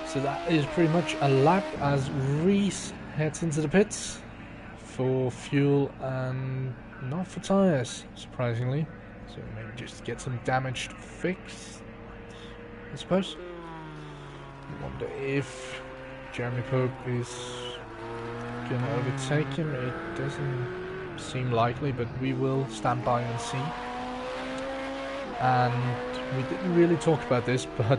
So that is pretty much a lap as Reese heads into the pits for fuel and not for tyres, surprisingly. So maybe just get some damage fixed, I suppose. I wonder if Jeremy Pope is going to overtake him. It doesn't seem likely, but we will stand by and see. And we didn't really talk about this, but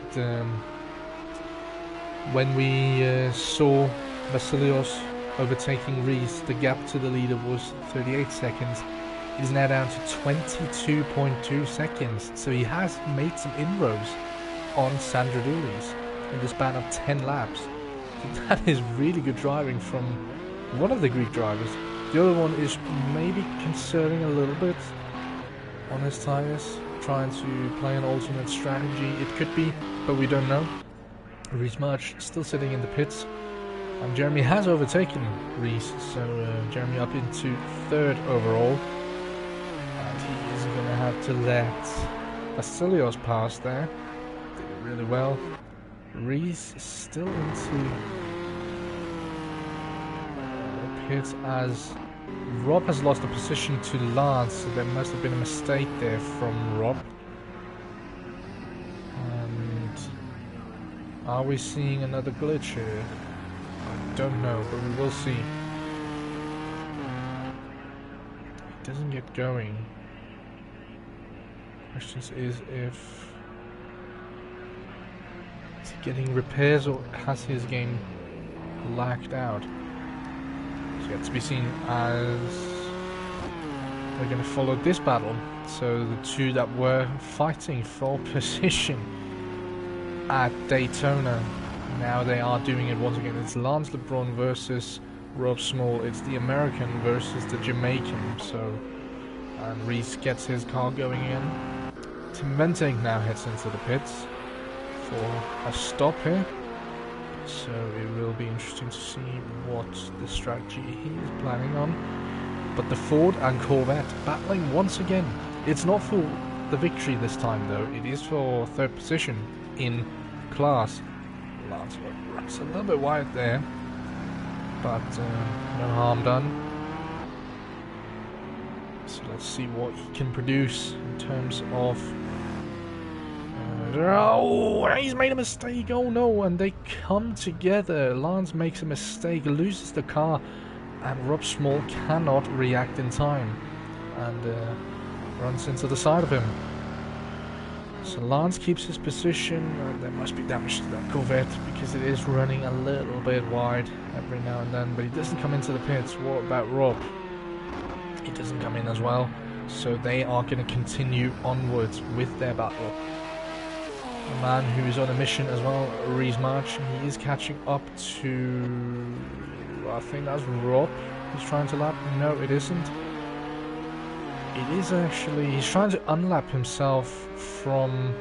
when we saw Vasilios overtaking Reese, the gap to the leader was 38 seconds. It is now down to 22.2 seconds. So he has made some inroads on Sandradoulis in the span of 10 laps. So that is really good driving from one of the Greek drivers. The other one is maybe conserving a little bit on his tyres, trying to play an alternate strategy. It could be, but we don't know. Reese March still sitting in the pits, and Jeremy has overtaken Reese, so Jeremy up into 3rd overall, and he is going to have to let Vasilios pass there. Did it really well. Reese is still into the pits as Rob has lost a position to Lance, so there must have been a mistake there from Rob. Are we seeing another glitch here? I don't know, but we will see. It doesn't get going. Question is if is he getting repairs or has his game lagged out? It's yet to be seen as they're going to follow this battle. So the two that were fighting for position at Daytona, now they are doing it once again. It's Lance LeBrun versus Rob Small. It's the American versus the Jamaican. So, and Reese gets his car going in. Tim Venting now heads into the pits for a stop here. So it will be interesting to see what the strategy he is planning on. But the Ford and Corvette battling once again. It's not for the victory this time though, it is for third position in class. Lance runs a little bit wide there, but no harm done. So let's see what he can produce in terms of... oh, he's made a mistake, oh no, and they come together. Lance makes a mistake, loses the car, and Rob Small cannot react in time, and runs into the side of him. So Lance keeps his position, and there must be damage to that Corvette, because it is running a little bit wide every now and then, but he doesn't come into the pits. What about Rob? He doesn't come in as well, so they are going to continue onwards with their battle. A man who is on a mission as well, Reese March, he is catching up to... I think that's Rob he's trying to lap. No, it isn't. It is actually... he's trying to unlap himself from...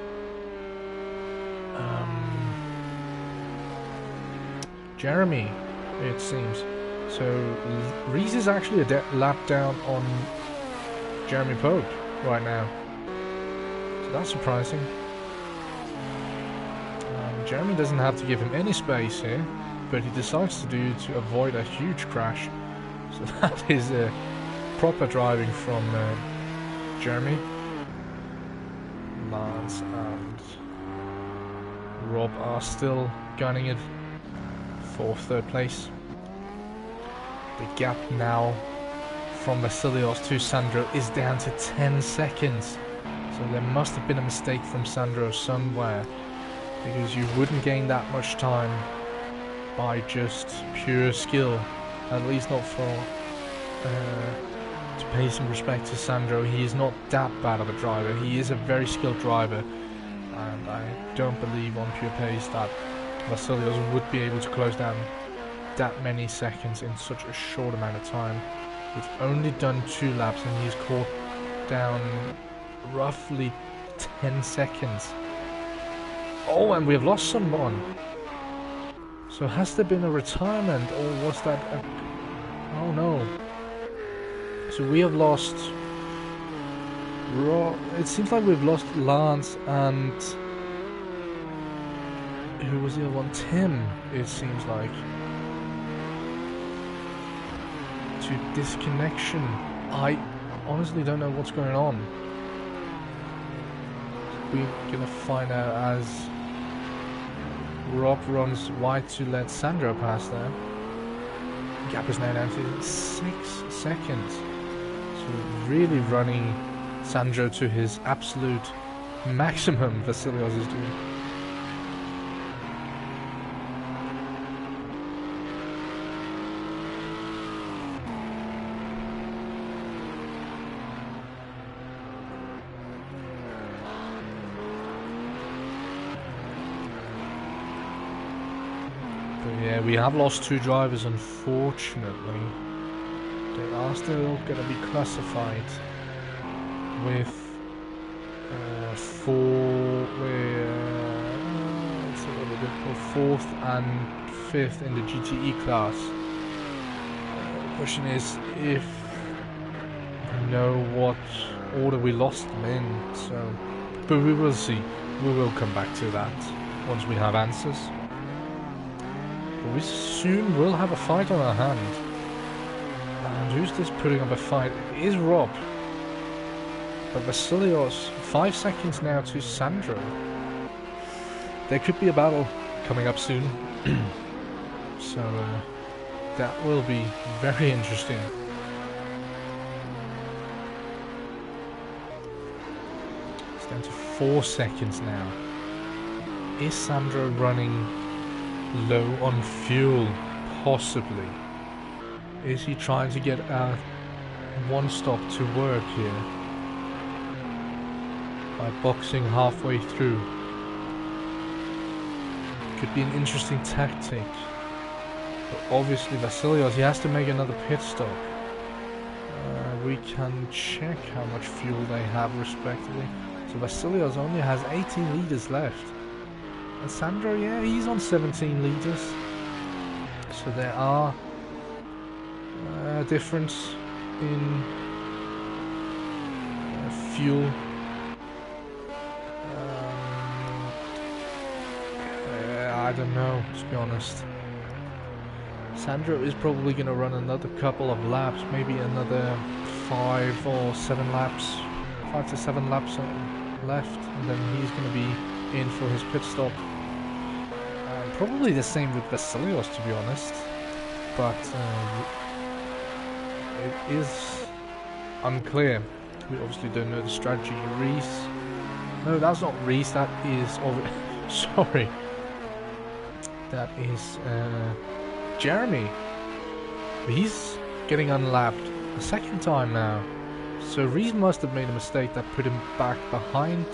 Jeremy, it seems. So Reese is actually a lap down on Jeremy Pope right now. So that's surprising. Jeremy doesn't have to give him any space here, but he decides to avoid a huge crash. So that is proper driving from Jeremy. Lance and Rob are still gunning it for third place. The gap now from Vasilios to Sandro is down to 10 seconds. So there must have been a mistake from Sandro somewhere, because you wouldn't gain that much time by just pure skill, at least not for to pay some respect to Sandro. He is not that bad of a driver. He is a very skilled driver, and I don't believe on pure pace that Vasilios would be able to close down that many seconds in such a short amount of time. We've only done 2 laps and he's caught down roughly 10 seconds. Oh, and we have lost someone. So has there been a retirement, or was that a... oh no. So we have lost... it seems like we've lost Lance and... who was the other one? Tim, it seems like. To disconnection. I honestly don't know what's going on. We're gonna find out as Rob runs wide to let Sandro pass there. Gap is now down to 6 seconds. So really running Sandro to his absolute maximum, Vasilios is doing. Yeah, we have lost 2 drivers, unfortunately. They are still going to be classified with 4th and 5th in the GTE class. The question is if we know what order we lost them in, so... but we will see. We will come back to that once we have answers. We soon will have a fight on our hand. And who's this putting up a fight? It is Rob. But Vasilios, 5 seconds now to Sandro. There could be a battle coming up soon. So that will be very interesting. It's down to 4 seconds now. Is Sandro running low on fuel? Possibly. Is he trying to get a one stop to work here by boxing halfway through? Could be an interesting tactic, but obviously Vasilios, he has to make another pit stop. We can check how much fuel they have respectively. So Vasilios only has 18 liters left. And Sandro, yeah, he's on 17 litres. So there are a difference in fuel. I don't know, to be honest. Sandro is probably going to run another couple of laps, maybe another 5 or 7 laps, 5 to 7 laps left, and then he's going to be in for his pit stop. Probably the same with Vasilios, to be honest, but it is unclear. We obviously don't know the strategy. Reese, no, that's not Reese. That is sorry. That is Jeremy. He's getting unlapped a second time now. So Reese must have made a mistake that put him back behind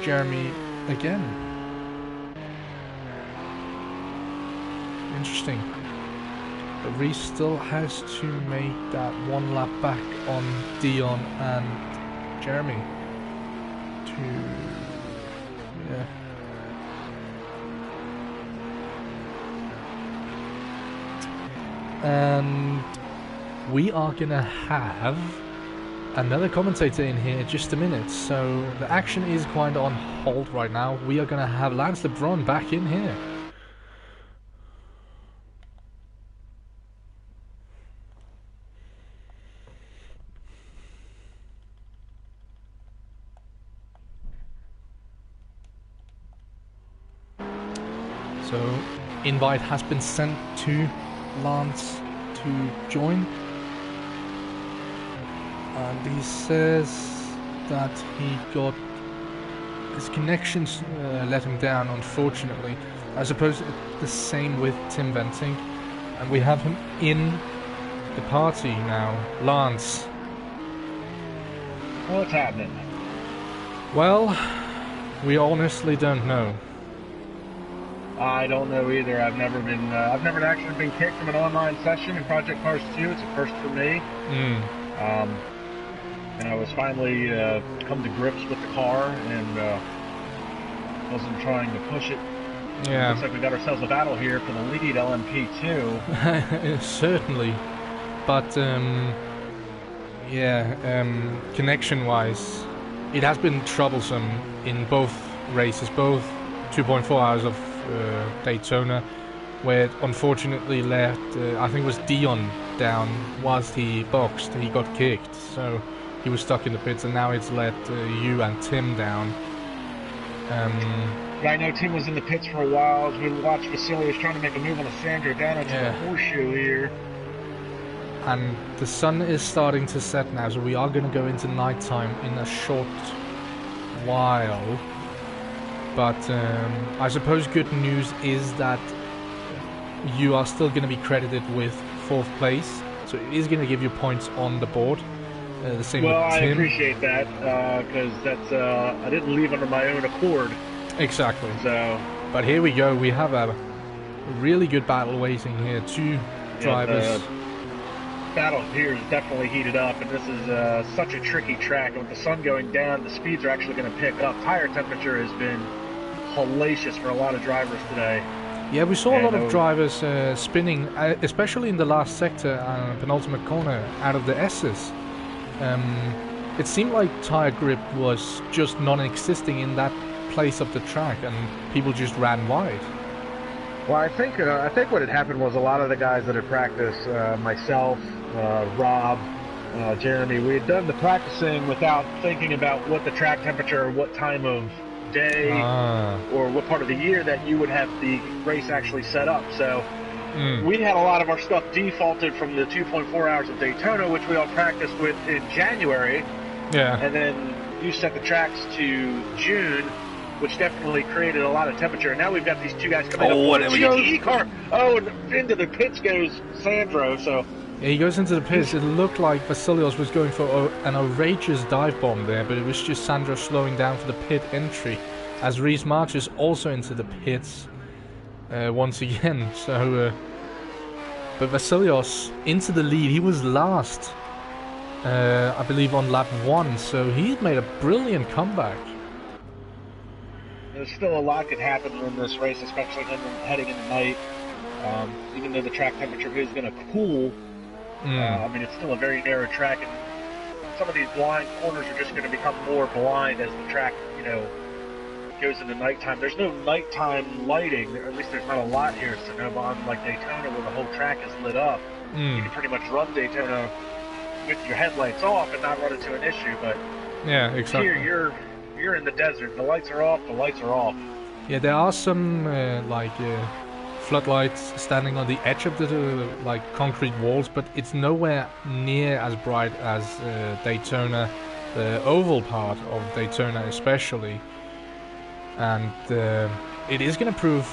Jeremy again. Interesting. But Reese still has to make that one lap back on Dion and Jeremy to, yeah. And we are gonna have another commentator in here in just a minute, so the action is kind of on hold right now. We are gonna have Lance LeBrun back in here. So, invite has been sent to Lance to join, and he says that he got his connections let him down, unfortunately. I suppose the same with Tim Venting, and we have him in the party now. Lance, what's happening? Well, we honestly don't know. I don't know either. I've never actually been kicked from an online session in Project Cars 2. It's a first for me. And I was finally come to grips with the car and wasn't trying to push it. Yeah. Looks like we got ourselves a battle here for the lead LMP2. Certainly. But, connection-wise, it has been troublesome in both races, both 2.4 hours of Daytona, where it unfortunately let I think it was Dion down whilst he boxed. He got kicked, so he was stuck in the pits, and now it's let you and Tim down. Yeah, I know Tim was in the pits for a while as we watched Vasilios trying to make a move on the Sandro down into the horseshoe here. And the sun is starting to set now, so we are going to go into nighttime in a short while. But I suppose good news is that you are still going to be credited with 4th place, so it is going to give you points on the board. The same with Tim. Well, I appreciate that, because that's I didn't leave under my own accord. Exactly. So, but here we go. We have a really good battle waiting here. Two drivers. The battle here is definitely heated up, and this is such a tricky track. With the sun going down, the speeds are actually going to pick up. Tire temperature has been hellacious for a lot of drivers today. Yeah, we saw a lot of drivers spinning, especially in the last sector, penultimate corner, out of the S's. It seemed like tire grip was just non-existing in that place of the track, and people just ran wide. Well, I think what had happened was a lot of the guys that had practiced, myself, Rob, Jeremy, we had done the practicing without thinking about what the track temperature, what time of day, or what part of the year that you would have the race actually set up. So we had a lot of our stuff defaulted from the 2.4 hours of Daytona, which we all practiced with in January. Yeah. And then you set the tracks to June, which definitely created a lot of temperature. And now we've got these two guys coming up with a GTE car. Oh, and into the pits goes Sandro. So yeah, he goes into the pits. It looked like Vasilios was going for an outrageous dive bomb there, but it was just Sandro slowing down for the pit entry, as Reese marches also into the pits once again. So, but Vasilios into the lead. He was last, I believe, on lap 1. So he made a brilliant comeback. there's still a lot could happen in this race, especially heading into night. Even though the track temperature is going to cool, I mean, it's still a very narrow track, and some of these blind corners are just going to become more blind as the track, you know, goes into nighttime. There's no nighttime lighting, or at least there's not a lot here at Sonoma, unlike Daytona where the whole track is lit up. You can pretty much run Daytona with your headlights off and not run into an issue, but yeah, exactly. here you're in the desert. The lights are off, the lights are off. Yeah, there are some floodlights standing on the edge of the like concrete walls, but it's nowhere near as bright as Daytona, the oval part of Daytona especially. And it is going to prove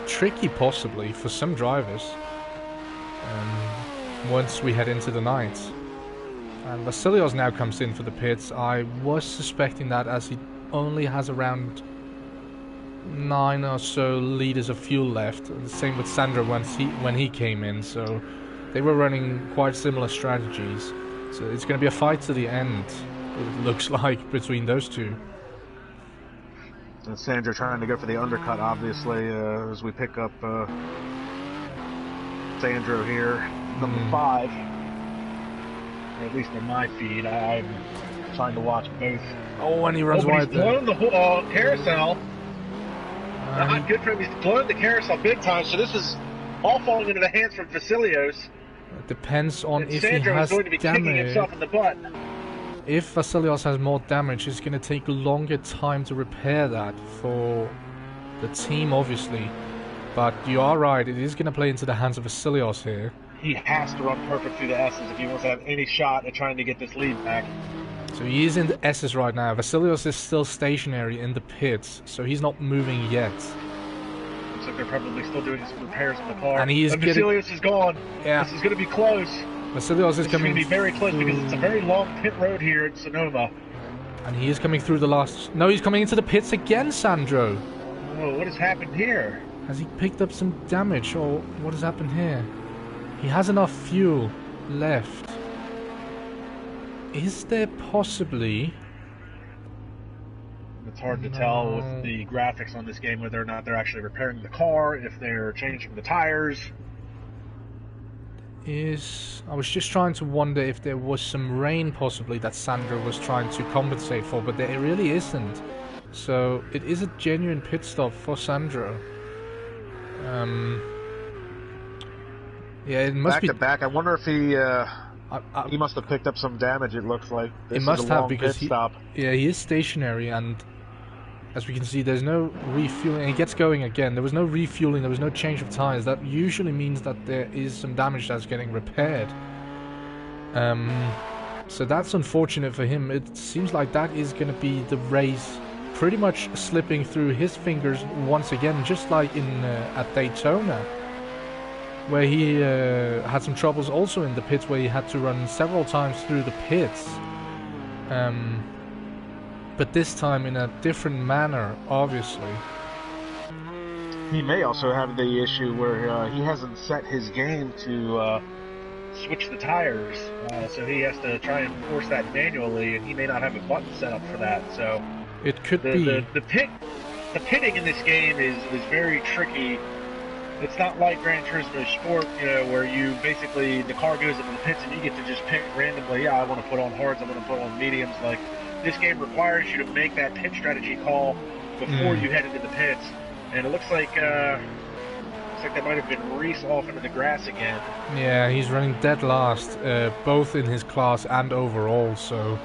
tricky possibly for some drivers once we head into the night. And Vasilios now comes in for the pits. I was suspecting that, as he only has around 9 or so liters of fuel left. The same with Sandro when he came in, so they were running quite similar strategies. So it's going to be a fight to the end, it looks like, between those two. And Sandro trying to go for the undercut, obviously, as we pick up Sandro here, number 5. At least in my feed, I'm trying to watch both. Oh, and he runs wide he's blown the whole carousel. Not good for him. He's blown the carousel big time, so this is all falling into the hands from Vasilios. It depends on if Sandro he has is going to be kicking damage. himself in the butt. If Vasilios has more damage, it's going to take longer time to repair that for the team, obviously. But you are right, it is going to play into the hands of Vasilios here. He has to run perfect through the S's if he wants to have any shot at trying to get this lead back. So he is in the S's right now. Vasilios is still stationary in the pits, so he's not moving yet. Looks like they're probably still doing some repairs on the car. And he is getting... Vasilios is gone. Yeah. This is going to be close. Vasilios is coming... It's going to be very close because it's a very long pit road here at Sonoma. And he is coming through the last... No, he's coming into the pits again, Sandro. Oh, what has happened here? Has he picked up some damage, or what has happened here? He has enough fuel left. Is there possibly... It's hard to tell with the graphics on this game whether or not they're actually repairing the car, if they're changing the tires. I was just trying to wonder if there was some rain possibly that Sandro was trying to compensate for, but there really isn't. So it is a genuine pit stop for Sandro. Yeah, it must be back to back. I wonder if he must have picked up some damage. It looks like it must have, because he is stationary, and as we can see, there's no refueling. And he gets going again. There was no refueling. There was no change of tires. That usually means that there is some damage that's getting repaired. So that's unfortunate for him. It seems like that is going to be the race pretty much slipping through his fingers once again, just like in at Daytona, where he had some troubles also in the pits, where he had to run several times through the pits. But this time in a different manner, obviously. He may also have the issue where he hasn't set his game to switch the tires, so he has to try and force that manually, and he may not have a button set up for that. So it could be the pitting in this game is very tricky. It's not like Gran Turismo Sport, you know, where you basically, the car goes into the pits and you get to just pick randomly. Yeah, I want to put on hards, I want to put on mediums. Like, this game requires you to make that pit strategy call before you head into the pits. And it looks like that might have been Reese off into the grass again. Yeah, he's running dead last, both in his class and overall, so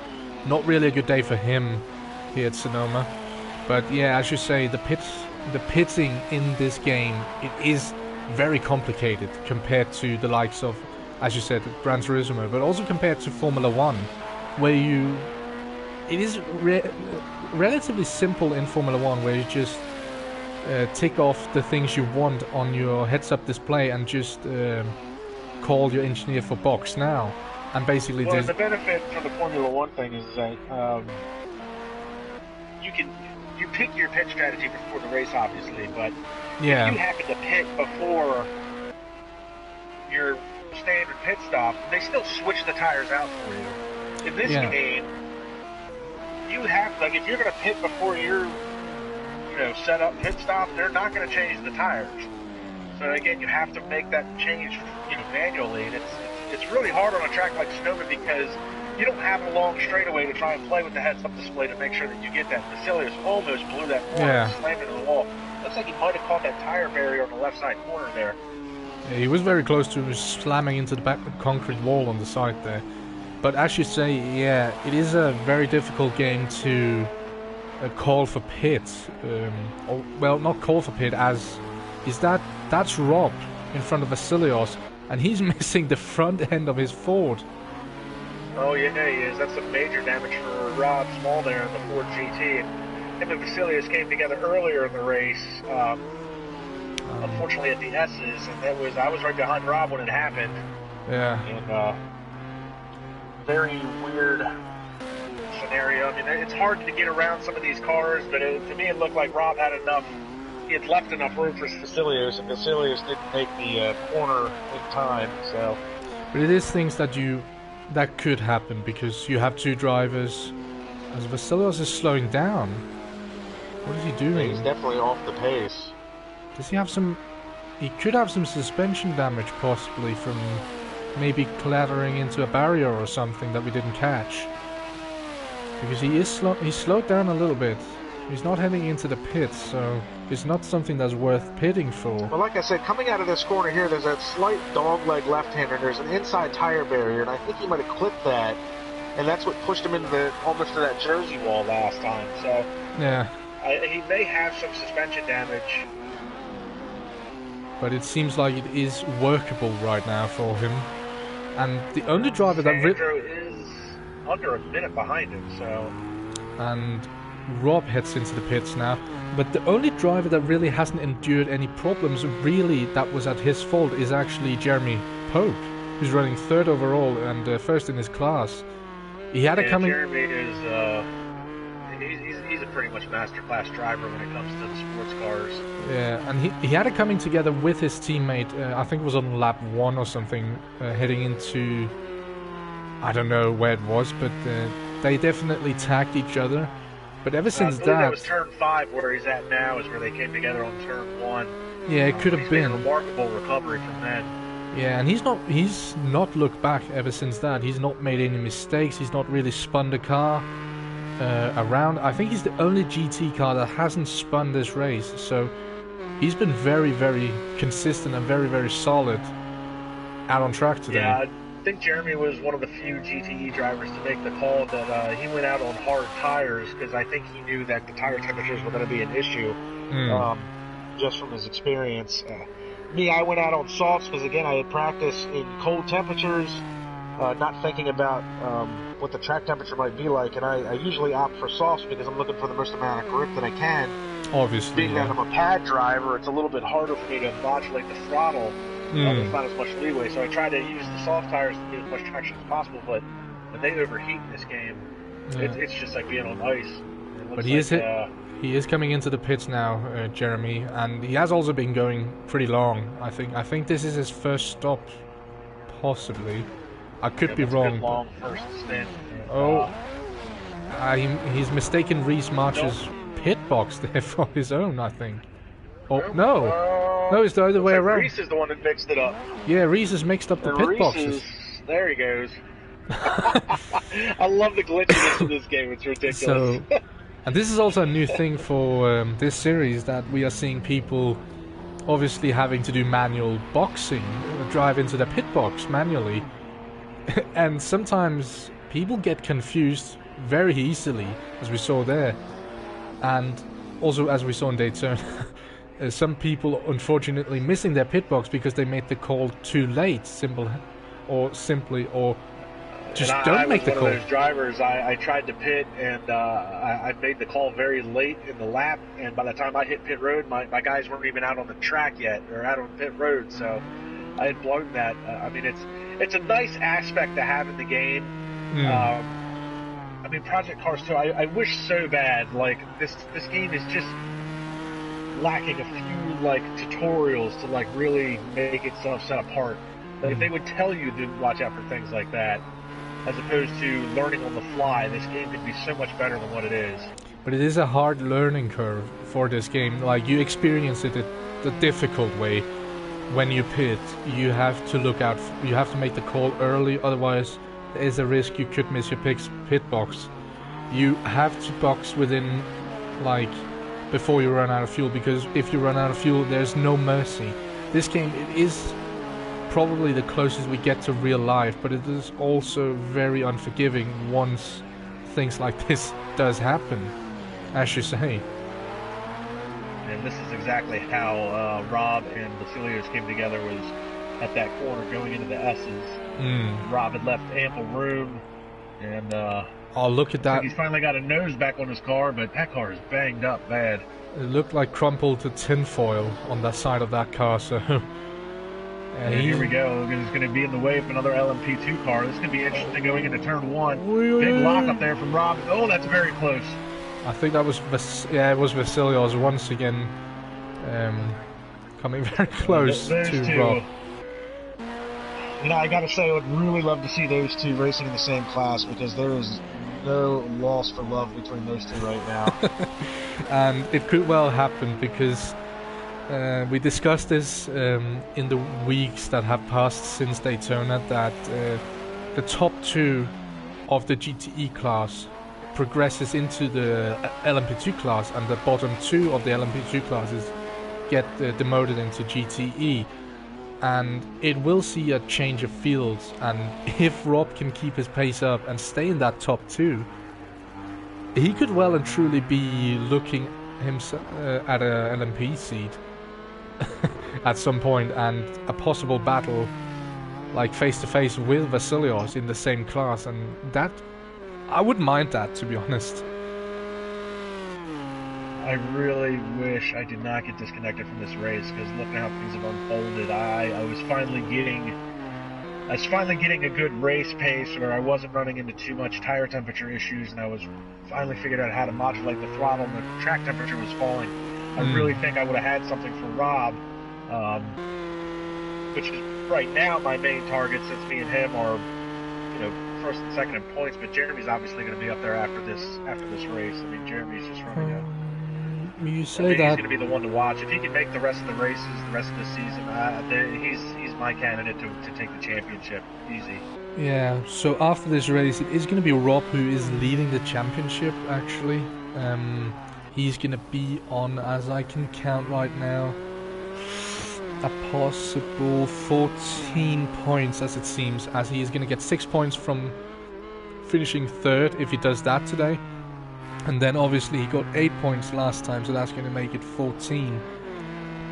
not really a good day for him here at Sonoma. But yeah, as you say, the pitting in this game, it is very complicated compared to the likes of, as you said, Gran Turismo, but also compared to Formula 1, where it is relatively simple in Formula 1, where you just tick off the things you want on your heads-up display and just call your engineer for box now. And basically, well, the benefit from the Formula 1 thing is that you pick your pit strategy before the race, obviously, but if you happen to pit before your standard pit stop, they still switch the tires out for you. In this game, you have, like, if you're going to pit before your set up pit stop, they're not going to change the tires. So again, you have to make that change, manually, and it's really hard on a track like Sonoma because you don't have a long straightaway to try and play with the heads-up display to make sure that you get that. Vasilius almost blew that corner and slammed into the wall. Looks like he might have caught that tire barrier on the left side corner there. Yeah, he was very close to slamming into the back concrete wall on the side there. But as you say, yeah, it is a very difficult game to call for pits. Well, not call for pit, that's Rob in front of Vasilios, and he's missing the front end of his Ford. Oh yeah, he is. That's some major damage for Rob Small there in the Ford GT. Him and Vasilios came together earlier in the race, unfortunately at the S's, and I was right behind Rob when it happened. Yeah. And very weird scenario. I mean, it's hard to get around some of these cars, but to me it looked like Rob had enough. He had left enough room for Vasilios, and Vasilios didn't make the corner in time. So, but it is things that could happen because you have two drivers. As Vasilios is slowing down, what is he doing? He's definitely off the pace. Does he have some? He could have some suspension damage, possibly from maybe clattering into a barrier or something that we didn't catch. Because he's slowed down a little bit. He's not heading into the pits, so it's not something that's worth pitting for. Well, like I said, coming out of this corner here, there's that slight dogleg left-hander. There's an inside tire barrier, and I think he might have clipped that, and that's what pushed him into almost to that Jersey wall last time. So yeah, he may have some suspension damage. But it seems like it is workable right now for him. And the only driver that is under a minute behind him, so. And Rob heads into the pits now, but the only driver that really hasn't endured any problems really that was at his fault is actually Jeremy Pope, who's running third overall and first in his class. He had it coming. Jeremy is he's a pretty much masterclass driver when it comes to the sports cars. Yeah, and he had it coming together with his teammate. I think it was on lap 1 or something, heading into, I don't know where it was, but they definitely tagged each other. But ever since that was turn 5 where he's at now, is where they came together on turn 1. Yeah, it could have been a remarkable recovery from that. Yeah, and he's not looked back ever since that. He's not made any mistakes. He's not really spun the car around. I think he's the only GT car that hasn't spun this race. So he's been very, very consistent and very, very solid out on track today. Yeah, I think Jeremy was one of the few GTE drivers to make the call that he went out on hard tires because I think he knew that the tire temperatures were going to be an issue just from his experience. I went out on softs because, again, I had practiced in cold temperatures, not thinking about what the track temperature might be like, and I usually opt for softs because I'm looking for the most amount of grip that I can. Obviously, being that I'm a pad driver, it's a little bit harder for me to modulate the throttle. There's not as much leeway, so I try to use the soft tires to get as much traction as possible, but when they overheat in this game, it's just like being on ice. But he is coming into the pits now, Jeremy, and he has also been going pretty long. I think this is his first stop, possibly. I could be wrong. Good long first stint. He's mistaken Reese March's pit box there for his own, I think. Oh no, it's the other way around. Reese is the one that mixed it up. Yeah, Reese has mixed up the pit boxes. There he goes. I love the glitchiness of this game. It's ridiculous. So, and this is also a new thing for this series, that we are seeing people obviously having to do manual boxing, drive into the pit box manually. And sometimes people get confused very easily, as we saw there. And also, as we saw in Daytona, some people unfortunately missing their pit box because they made the call too late, or just don't make the call. I was one of those drivers. I tried to pit, and I made the call very late in the lap, and by the time I hit pit road, my guys weren't even out on the track yet, or out on pit road, so I had blown that. I mean, it's a nice aspect to have in the game. I mean, Project Cars 2, I wish so bad, like, this game is just lacking a few, like, tutorials to, like, really make itself set apart. Like, they would tell you to watch out for things like that, as opposed to learning on the fly. This game could be so much better than what it is. but it is a hard learning curve for this game. Like, you experience it the difficult way. When you pit, you have to look out. You have to make the call early, otherwise there is a risk you could miss your pit box. You have to box within, like, before you run out of fuel, because if you run out of fuel, there's no mercy. This game, it is probably the closest we get to real life, but it is also very unforgiving once things like this does happen, as you say. And this is exactly how Rob and Vasilios came together, was at that corner going into the S's. Rob had left ample room, and oh, look at that. He's finally got a nose back on his car, but that car is banged up bad. It looked like crumpled to tinfoil on that side of that car, so... and here we go. He's going to be in the way of another LMP2 car. This is going to be interesting going into turn 1. Big lock up there from Rob. Oh, that's very close. I think that was, it was Vasilios once again coming very close to Rob. You know, I gotta say, I would really love to see those two racing in the same class, because there is no loss for love between those two right now. And it could well happen, because we discussed this in the weeks that have passed since Daytona, that the top 2 of the GTE class progresses into the LMP2 class, and the bottom 2 of the LMP2 classes get demoted into GTE. And it will see a change of fields, and if Rob can keep his pace up and stay in that top 2, he could well and truly be looking himself at a LMP seat at some point, and a possible battle like face to face with Vasilios in the same class, and that, I wouldn't mind that, to be honest. I really wish I did not get disconnected from this race, because looking at how things have unfolded, I was finally getting a good race pace where I wasn't running into too much tire temperature issues, and I was finally figured out how to modulate the throttle, and the track temperature was falling. I really think I would have had something for Rob, which is right now my main target, since me and him are, you know, first and second in points. But Jeremy's obviously going to be up there after this race. I mean, Jeremy's just running a... You say I think that he's going to be the one to watch. If he can make the rest of the races, the rest of the season, he's my candidate to take the championship. Easy. Yeah, so after this race, it is going to be Rob who is leading the championship, actually. He's going to be on, as I can count right now, a possible 14 points, as it seems, as he is going to get 6 points from finishing 3rd if he does that today. And then obviously he got 8 points last time, so that's going to make it 14.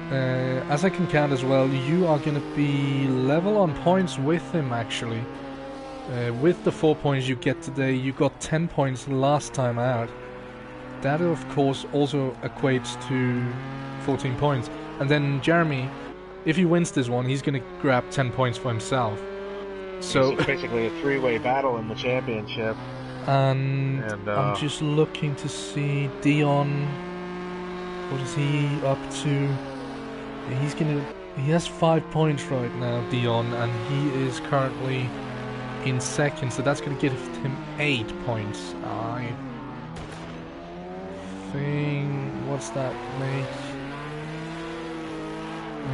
As I can count as well, you are going to be level on points with him, actually. With the 4 points you get today, you got 10 points last time out. That, of course, also equates to 14 points. And then Jeremy, if he wins this one, he's going to grab 10 points for himself. So it's basically a 3-way battle in the championship. And I'm just looking to see Dion. What is he up to? He has 5 points right now, Dion, and he is currently in 2nd, so that's going to give him 8 points. I think, what's that make?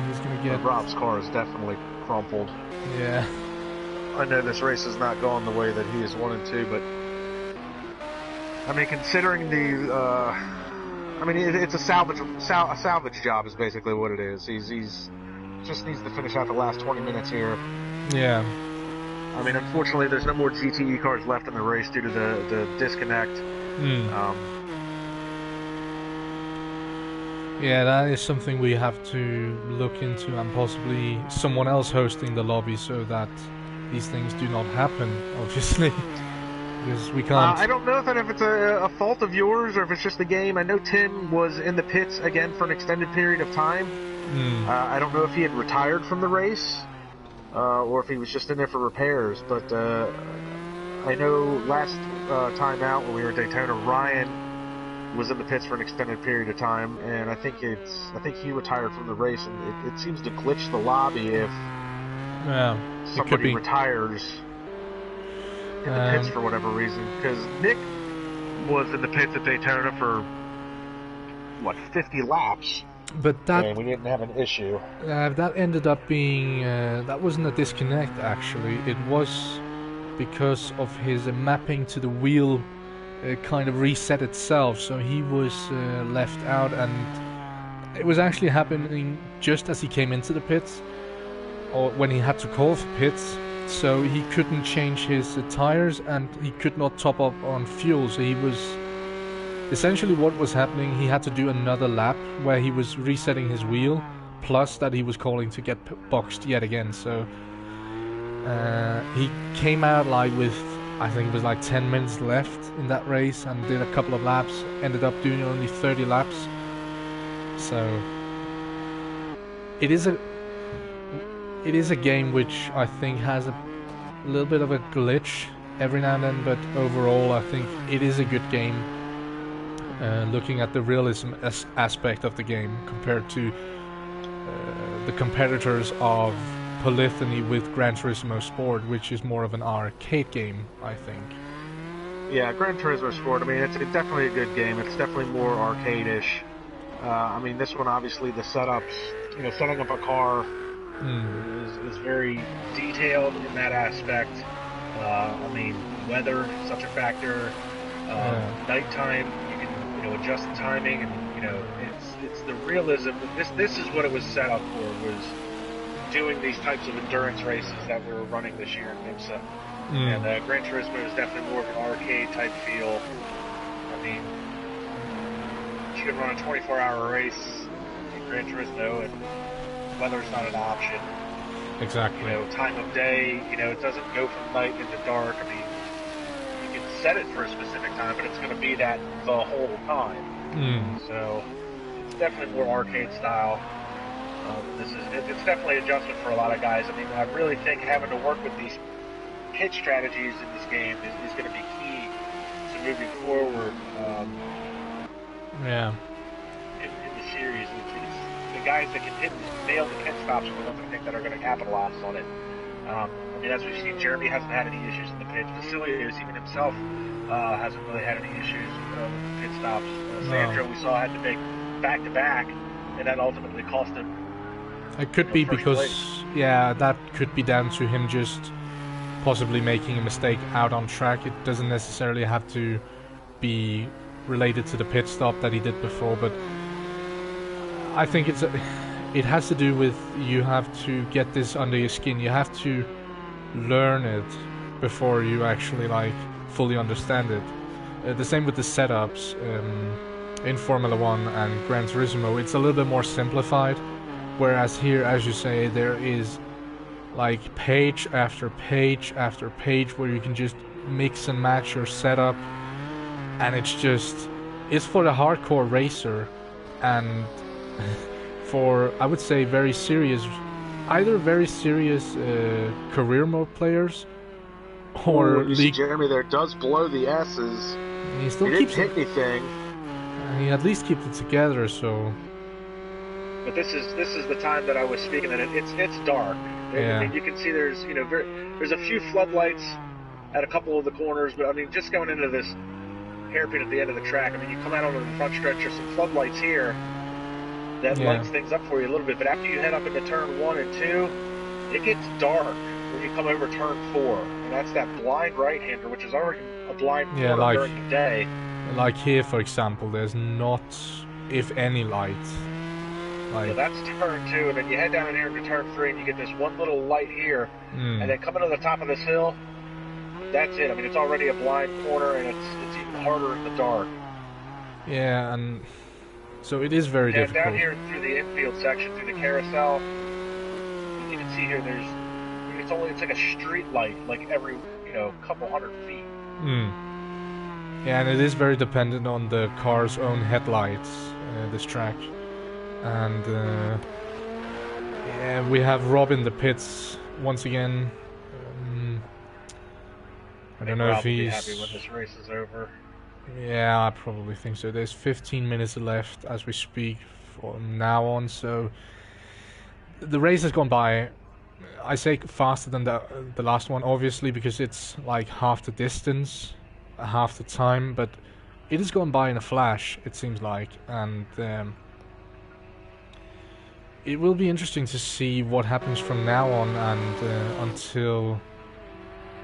He's going to get... Rob's car is definitely crumpled. Yeah. I know this race has not gone the way that he has wanted to, but I mean, considering the, I mean, it's a salvage job is basically what it is. He's just needs to finish out the last 20 minutes here. Yeah. I mean, unfortunately, there's no more GTE cars left in the race due to the disconnect. Yeah, that is something we have to look into, and possibly someone else hosting the lobby so that these things do not happen, obviously. Because we can't... I don't know if it's a fault of yours or if it's just the game. I know Tim was in the pits again for an extended period of time. I don't know if he had retired from the race or if he was just in there for repairs. But I know last time out when we were at Daytona, Ryan was in the pits for an extended period of time, and I think he retired from the race. And it seems to glitch the lobby if somebody retires in the pits for whatever reason, because was in the pits at Daytona for, 50 laps, But that and we didn't have an issue. that ended up being that wasn't a disconnect actually. It was because of his mapping to the wheel kind of reset itself, so he was left out, and it was actually happening just as he came into the pits, or when he had to call for pits. So he couldn't change his tires, and he could not top up on fuel. So he was essentially, what was happening, he had to do another lap where he was resetting his wheel, plus that he was calling to get boxed yet again. So he came out like with, I think it was like 10 minutes left in that race, and did a couple of laps, ended up doing only 30 laps. So it is a game which I think has a little bit of a glitch every now and then, but overall I think it is a good game. Looking at the realism aspect of the game compared to the competitors of Polyphony with Gran Turismo Sport, which is more of an arcade game, I think. Yeah, Gran Turismo Sport, I mean, it's definitely a good game. It's definitely more arcade-ish. I mean, this one, obviously, the setups, setting up a car is very detailed in that aspect. I mean, weather, such a factor. Nighttime, you can, adjust the timing, and, it's the realism. This is what it was set up for, was doing these types of endurance races that we were running this year in IMSA. And Gran Turismo is definitely more of an arcade-type feel. I mean, you can run a 24-hour race in Gran Turismo, and weather's not an option. Exactly. Time of day, it doesn't go from light into dark. I mean, you can set it for a specific time, but it's going to be that the whole time. So it's definitely more arcade style. It's definitely an adjustment for a lot of guys. I mean, I really think having to work with these pit strategies in this game is going to be key to moving forward. In the series, it's the guys that can nail the pit stops are the ones I think that are going to capitalize on it. I mean, as we've seen, Jeremy hasn't had any issues in the pit. Facilities, even himself, hasn't really had any issues with pit stops. Sandro, we saw, had to make back-to-back, and that ultimately cost him. It could be because, that could be down to him just possibly making a mistake out on track. It doesn't necessarily have to be related to the pit stop that he did before, but I think it has to do with, you have to get this under your skin. You have to learn it before you actually fully understand it. The same with the setups in Formula 1 and Gran Turismo. It's a little bit more simplified, whereas here, as you say, there is page after page after page where you can just mix and match your setup, and it's for the hardcore racer, and for, I would say, either very serious career mode players, or league. Jeremy there does blow the S's. He still didn't hit anything. He at least keeps it together, so. But this is the time that I was speaking that it's dark. Yeah. I mean, you can see there's there's a few floodlights at a couple of the corners, but I mean, just going into this hairpin at the end of the track, I mean, you come out onto the front stretch, there's some floodlights here that lights things up for you a little bit. But after you head up into turn 1 and 2, it gets dark when you come over turn 4, and that's that blind right-hander, which is already a blind corner during the day. Like here, for example, there's not, if any, light. So that's turn 2, and then you head down in here into turn 3, and you get this one little light here, and then coming to the top of this hill, that's it. I mean, it's already a blind corner, and it's even harder in the dark. Yeah, and so it is very difficult. Down here through the infield section, through the carousel, you can see here it's like a street light, every couple hundred feet. Yeah, and it is very dependent on the car's own headlights, this track. And we have Rob in the pits once again. I don't know if he's happy when this race is over. Yeah, I probably think so. There's 15 minutes left as we speak from now on, so the race has gone by, I say, faster than the last one, obviously, because it's half the distance, half the time, but it has gone by in a flash, it seems like, and it will be interesting to see what happens from now on and until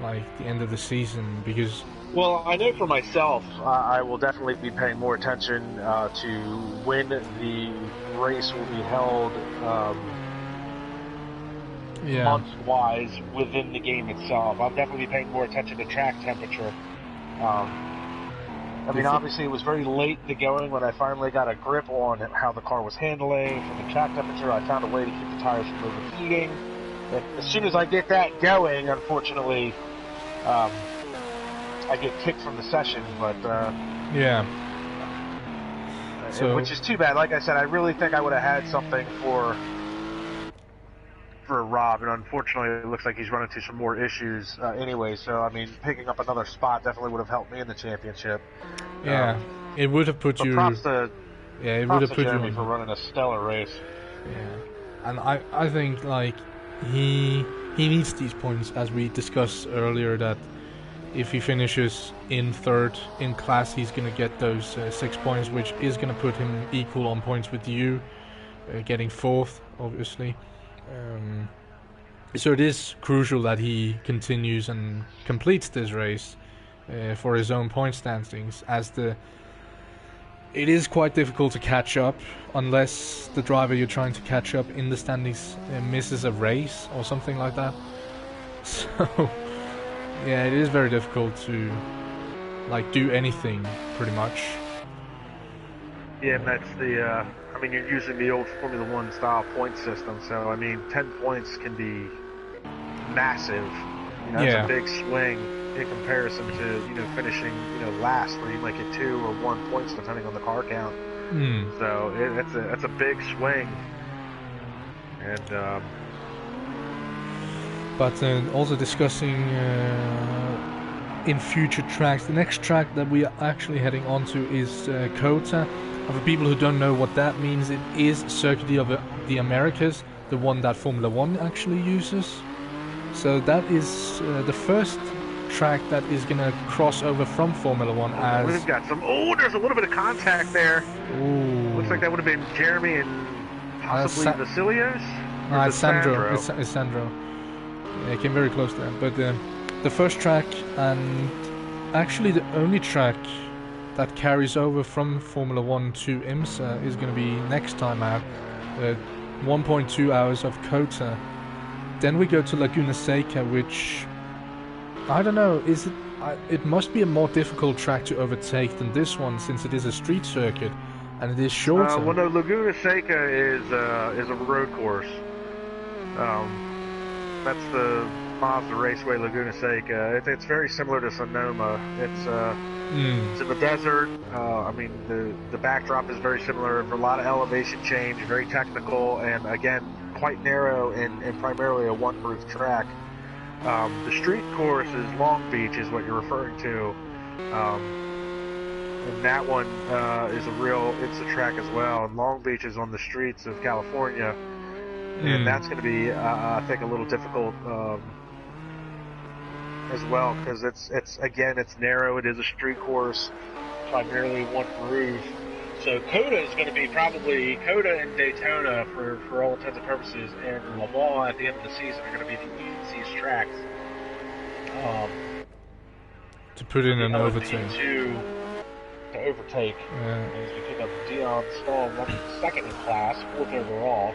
like the end of the season, because Well, I know for myself, I will definitely be paying more attention to when the race will be held month-wise within the game itself. I'll definitely be paying more attention to track temperature. I mean, obviously it was very late in the going when I finally got a grip on how the car was handling. From the track temperature, I found a way to keep the tires from overheating. And as soon as I get that going, unfortunately, I get kicked from the session, but so, which is too bad. Like I said, I really think I would have had something for Rob, and unfortunately, it looks like he's run into some more issues anyway. So, I mean, picking up another spot definitely would have helped me in the championship. Yeah, it would have put you. Props to Jeremy you for running a stellar race. Yeah, and I think like he needs these points, as we discussed earlier, that if he finishes in third in class, he's going to get those 6 points, which is going to put him equal on points with you, getting fourth, obviously. So it is crucial that he continues and completes this race for his own point standings, as it is quite difficult to catch up unless the driver you're trying to catch up in the standings misses a race or something like that. So yeah, it is very difficult to like do anything pretty much. Yeah, and that's the I mean, you're using the old Formula One style point system, so I mean 10 points can be massive. You know, that's a big swing in comparison to, finishing, last, where you might get 2 or 1 points depending on the car count. So that's a big swing. And but also discussing in future tracks, the next track that we are actually heading onto is COTA. And for people who don't know what that means, it is Circuit of the Americas, the one that Formula One actually uses. So that is the first track that is going to cross over from Formula One. As we've got some. Oh, there's a little bit of contact there. Ooh. Looks like that would have been Jeremy and possibly Vasilios. No, it's Sandro. It's Sandro. Yeah, it came very close to that. But the first track, and actually the only track that carries over from Formula One to IMSA, is going to be next time out. 1.2 hours of COTA. Then we go to Laguna Seca, which I don't know. Is it? It must be a more difficult track to overtake than this one, since it is a street circuit and it is shorter. Well, no, Laguna Seca is a road course. That's the Mazda Raceway Laguna Seca. It's very similar to Sonoma. It's in the desert. I mean, the backdrop is very similar. A lot of elevation change, very technical, and again, quite narrow and primarily a one-groove track. The street course is Long Beach, is what you're referring to. And that one is it's a track as well. And Long Beach is on the streets of California. And that's going to be, I think, a little difficult as well, because it's narrow. It is a street course, primarily one groove. So COTA is going to be probably COTA and Daytona for all intents and purposes, and Le Mans at the end of the season are going to be the easiest tracks to put in an overtake. To overtake. As we pick up Dion Stahl, second in class, 4th overall.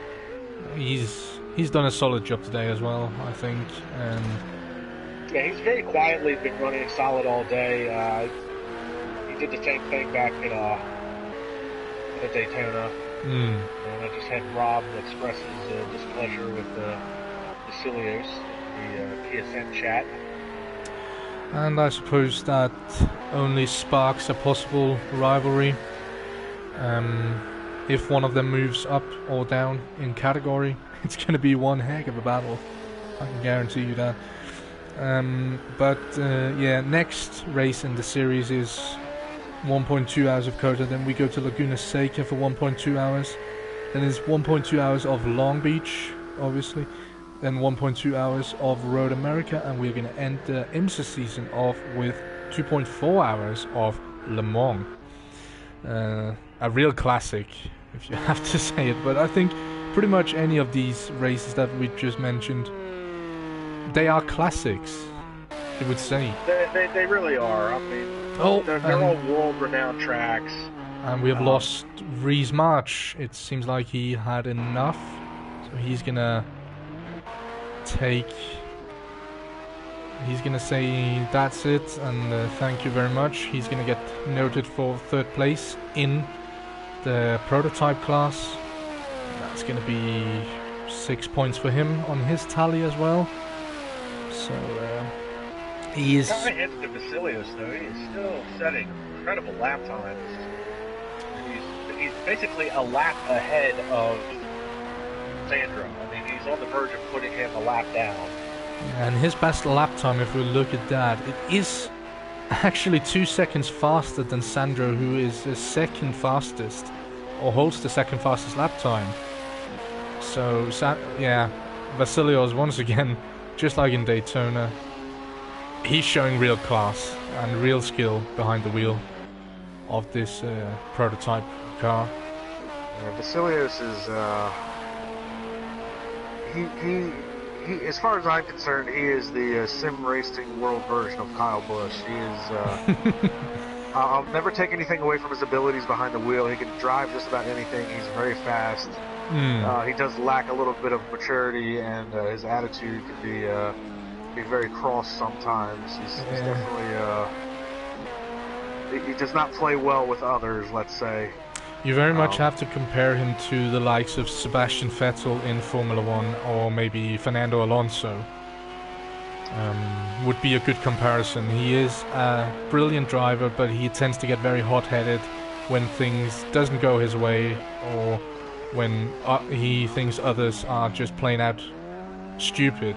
He's done a solid job today as well, I think. Yeah, he's very quietly been running solid all day. He did the same thing back at Daytona. And I just had Rob express his displeasure with Vasilios, the PSN chat. And I suppose that only sparks a possible rivalry. If one of them moves up or down in category, it's going to be one heck of a battle. I can guarantee you that. Next race in the series is 1.2 hours of COTA. Then we go to Laguna Seca for 1.2 hours. Then it's 1.2 hours of Long Beach, obviously. Then 1.2 hours of Road America. And we're going to end the IMSA season off with 2.4 hours of Le Mans. A real classic, if you have to say it. But I think pretty much any of these races that we just mentioned, they are classics, you would say. They really are. I mean, they're all world-renowned tracks. And we have lost Reese March. It seems like he had enough, so he's gonna say that's it and thank you very much. He's gonna get noted for 3rd place in the prototype class. That's gonna be 6 points for him on his tally as well. So he is kind of headed to Vasilios, though. He's still setting incredible lap times. He's basically a lap ahead of Sandro. I mean, he's on the verge of putting him a lap down. And his best lap time, if we look at that, it is actually 2 seconds faster than Sandro, who is the 2nd fastest, or holds the 2nd fastest lap time. So, yeah, Vasilios, once again, just like in Daytona, he's showing real class and real skill behind the wheel of this prototype car. Yeah, Vasilios is, he, as far as I'm concerned, he is the sim racing world version of Kyle Busch. He is, I'll never take anything away from his abilities behind the wheel. He can drive just about anything. He's very fast. He does lack a little bit of maturity, and his attitude can be very cross sometimes. He's definitely, he does not play well with others, let's say. You very much have to compare him to the likes of Sebastian Vettel in Formula 1, or maybe Fernando Alonso. Would be a good comparison. He is a brilliant driver, but he tends to get very hot-headed when things doesn't go his way, or when he thinks others are just plain out stupid.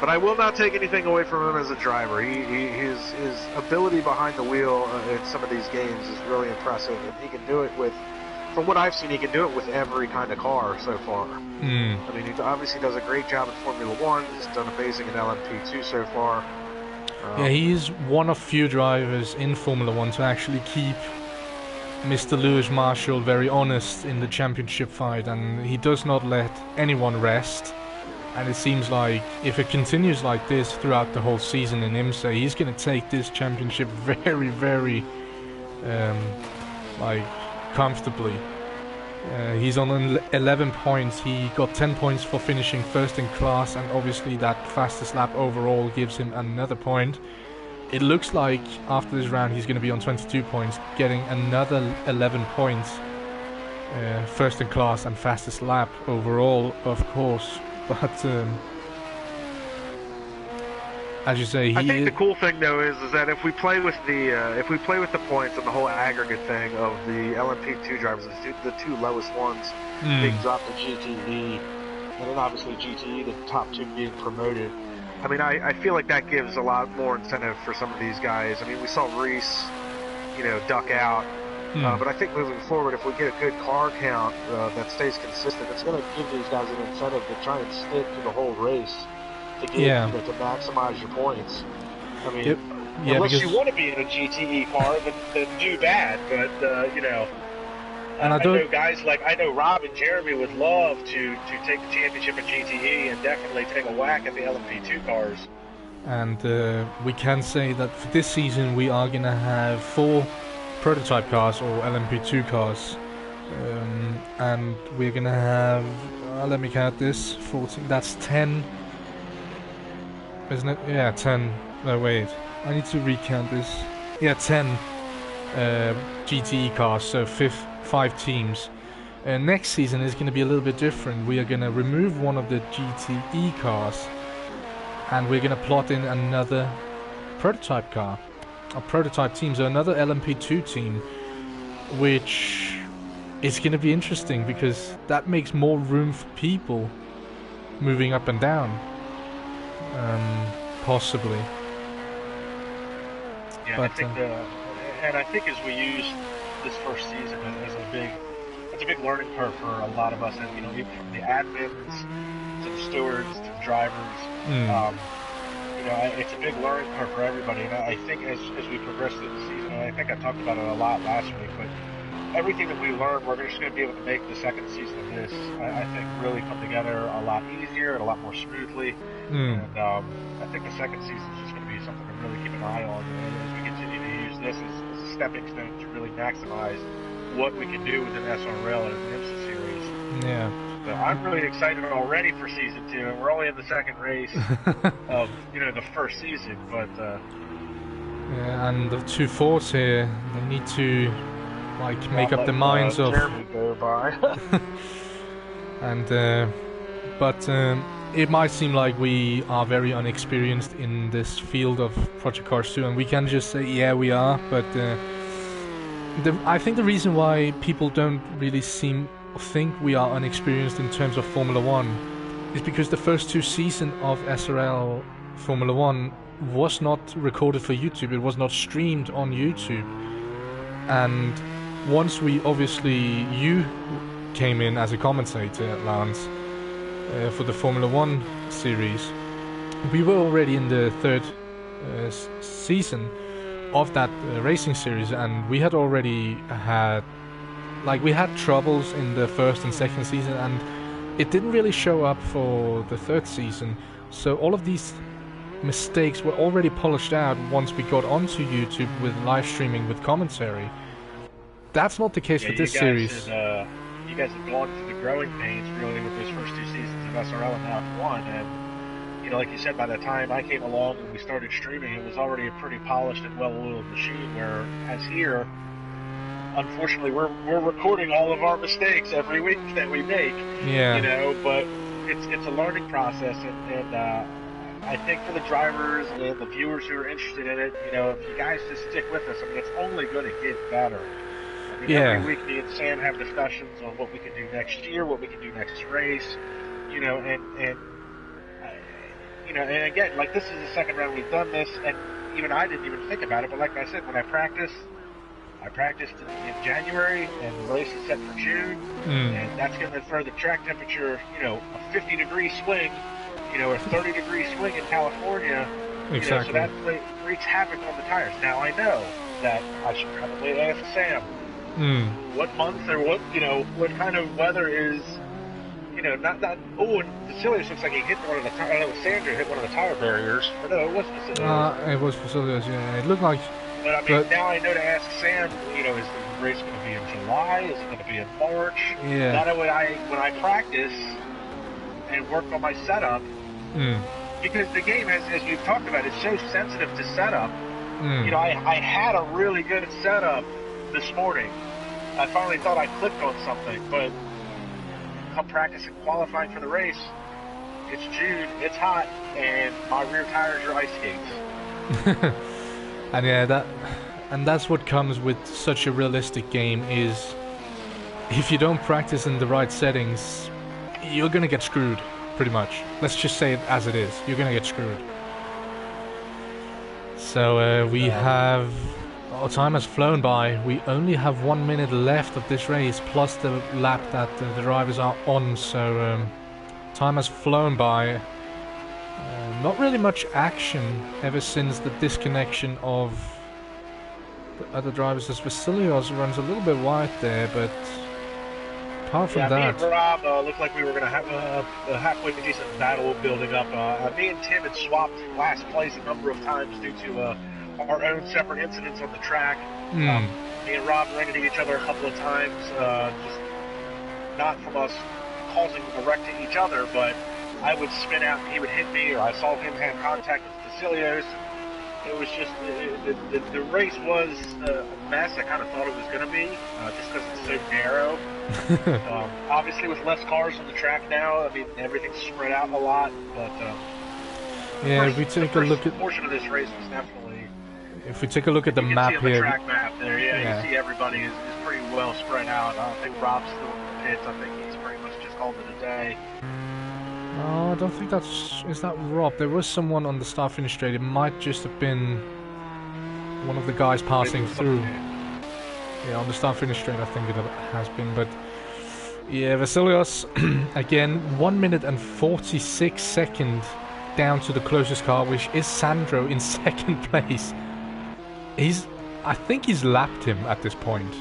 But I will not take anything away from him as a driver. His ability behind the wheel in some of these games is really impressive, and he can do it with, from what I've seen, he can do it with every kind of car so far. I mean, he obviously does a great job in Formula 1. He's done amazing in LMP2 so far. Yeah, he's one of few drivers in Formula 1 to actually keep Mr. Lewis Marshall very honest in the championship fight, and he does not let anyone rest. And it seems like if it continues like this throughout the whole season in IMSA, he's going to take this championship very, very comfortably. He's on 11 points. He got 10 points for finishing first in class, and obviously that fastest lap overall gives him another point. It looks like after this round he's going to be on 22 points, getting another 11 points. First in class and fastest lap overall, of course. But as you say, I think the cool thing though is that if we play with the points and the whole aggregate thing of the LMP2 drivers, the two lowest ones being dropped to GTE, and then obviously GTE, the top two being promoted. I mean, I feel like that gives a lot more incentive for some of these guys. I mean, we saw Reese, duck out. But I think moving forward, if we get a good car count that stays consistent, it's going to give these guys an incentive to try and stick to the whole race to get to maximize your points. I mean, unless you want to be in a GTE car, then do that. But and I know Rob and Jeremy would love to take the championship at GTE and definitely take a whack at the LMP2 cars. And we can say that for this season we are going to have 4 prototype cars or LMP2 cars, and we're gonna have let me count this, 14, that's 10, isn't it? Yeah, 10. No, wait, I need to recount this. Yeah, 10 GTE cars, so 5 teams. Next season is going to be a little bit different. We are going to remove one of the GTE cars and we're going to plot in another prototype car. A prototype team, so another LMP2 team, which is going to be interesting because that makes more room for people moving up and down, possibly. Yeah, but, I think as we use this first season as a big learning curve for a lot of us, and, even from the admins to the stewards to the drivers. it's a big learning curve for everybody. And I think as we progress through the season, and I think I talked about it a lot last week, but everything that we learned, we're just going to be able to make the second season of this, I think, really come together a lot easier and a lot more smoothly. And I think the second season is just going to be something to really keep an eye on as we continue to use this as a stepping stone to really maximize what we can do with an SRL and an IMSA series. Yeah. So I'm really excited already for season 2, and we're only in the second race of the first season, but yeah, and the 2 Fords here, they need to make up the minds of Jeremy go by. and but it might seem like we are very unexperienced in this field of Project Cars 2, and we can just say yeah we are, but I think the reason why people don't really think we are unexperienced in terms of Formula 1 is because the first 2 seasons of SRL Formula 1 was not recorded for YouTube, it was not streamed on YouTube. And once you came in as a commentator, Lance, for the Formula 1 series, we were already in the 3rd season of that racing series, and we had already had we had troubles in the 1st and 2nd season, and it didn't really show up for the 3rd season. So all of these mistakes were already polished out once we got onto YouTube with live streaming with commentary. That's not the case for this series. You guys have gone through the growing pains really with those first 2 seasons of SRL and now F1, and like you said, by the time I came along and we started streaming, it was already a pretty polished and well-oiled machine, whereas here, unfortunately, we're recording all of our mistakes every week that we make. Yeah. But it's a learning process, and I think for the drivers and the viewers who are interested in it, if you guys just stick with us, it's only going to get better. Every week me and Sam have discussions on what we can do next year, what we can do next race, and again, this is the second round we've done this, and even I didn't even think about it, but like I said, when I practiced in January, and the race is set for June, and that's going to throw the track temperature, a 50-degree swing, a 30-degree swing in California, exactly. So that wreaks havoc on the tires. Now I know that I should probably ask Sam what month or what kind of weather is, not that. Oh, and Vasilius looks like he hit one of the tires. I know Sandra hit one of the tire barriers. But no, it was Vasilius. It was Vasilius, yeah. It looked like. But now I know to ask Sam. Is the race going to be in July? Is it going to be in March? Yeah. That way, when I practice and work on my setup, because the game, as we've talked about, is so sensitive to setup. I had a really good setup this morning. I finally thought I clicked on something, but come practice and qualifying for the race, it's June, it's hot, and my rear tires are ice skates. And that's what comes with such a realistic game, is if you don't practice in the right settings, you're gonna get screwed, pretty much. Let's just say it as it is. You're gonna get screwed. So we have... Our time has flown by. We only have 1 minute left of this race, plus the lap that the drivers are on, so time has flown by. Not really much action ever since the disconnection of the other drivers, as Vasilios runs a little bit wide there, but apart from that... me and Rob looked like we were going to have a halfway decent battle building up. Me and Tim had swapped last place a number of times due to our own separate incidents on the track. Me and Rob ran into each other a couple of times, just not from us causing a wreck to each other, but I would spin out and he would hit me, or I saw him have contact with Vasilios. It was just, the race was a mess I kind of thought it was going to be, just because it's so narrow. Obviously with less cars on the track now, everything's spread out a lot, but if we take a look at... portion of this race was definitely... If we take a look at the map here... You see on the track map there, you see everybody is pretty well spread out. I think Rob's still in the pits. I think he's pretty much just called it a day. No, I don't think is that Rob? There was someone on the start-finish straight. It might just have been one of the guys passing through. Yeah, on the start-finish straight I think it has been, but... Yeah, Vasilios, again, 1 minute and 46 seconds down to the closest car, which is Sandro in second place. I think he's lapped him at this point.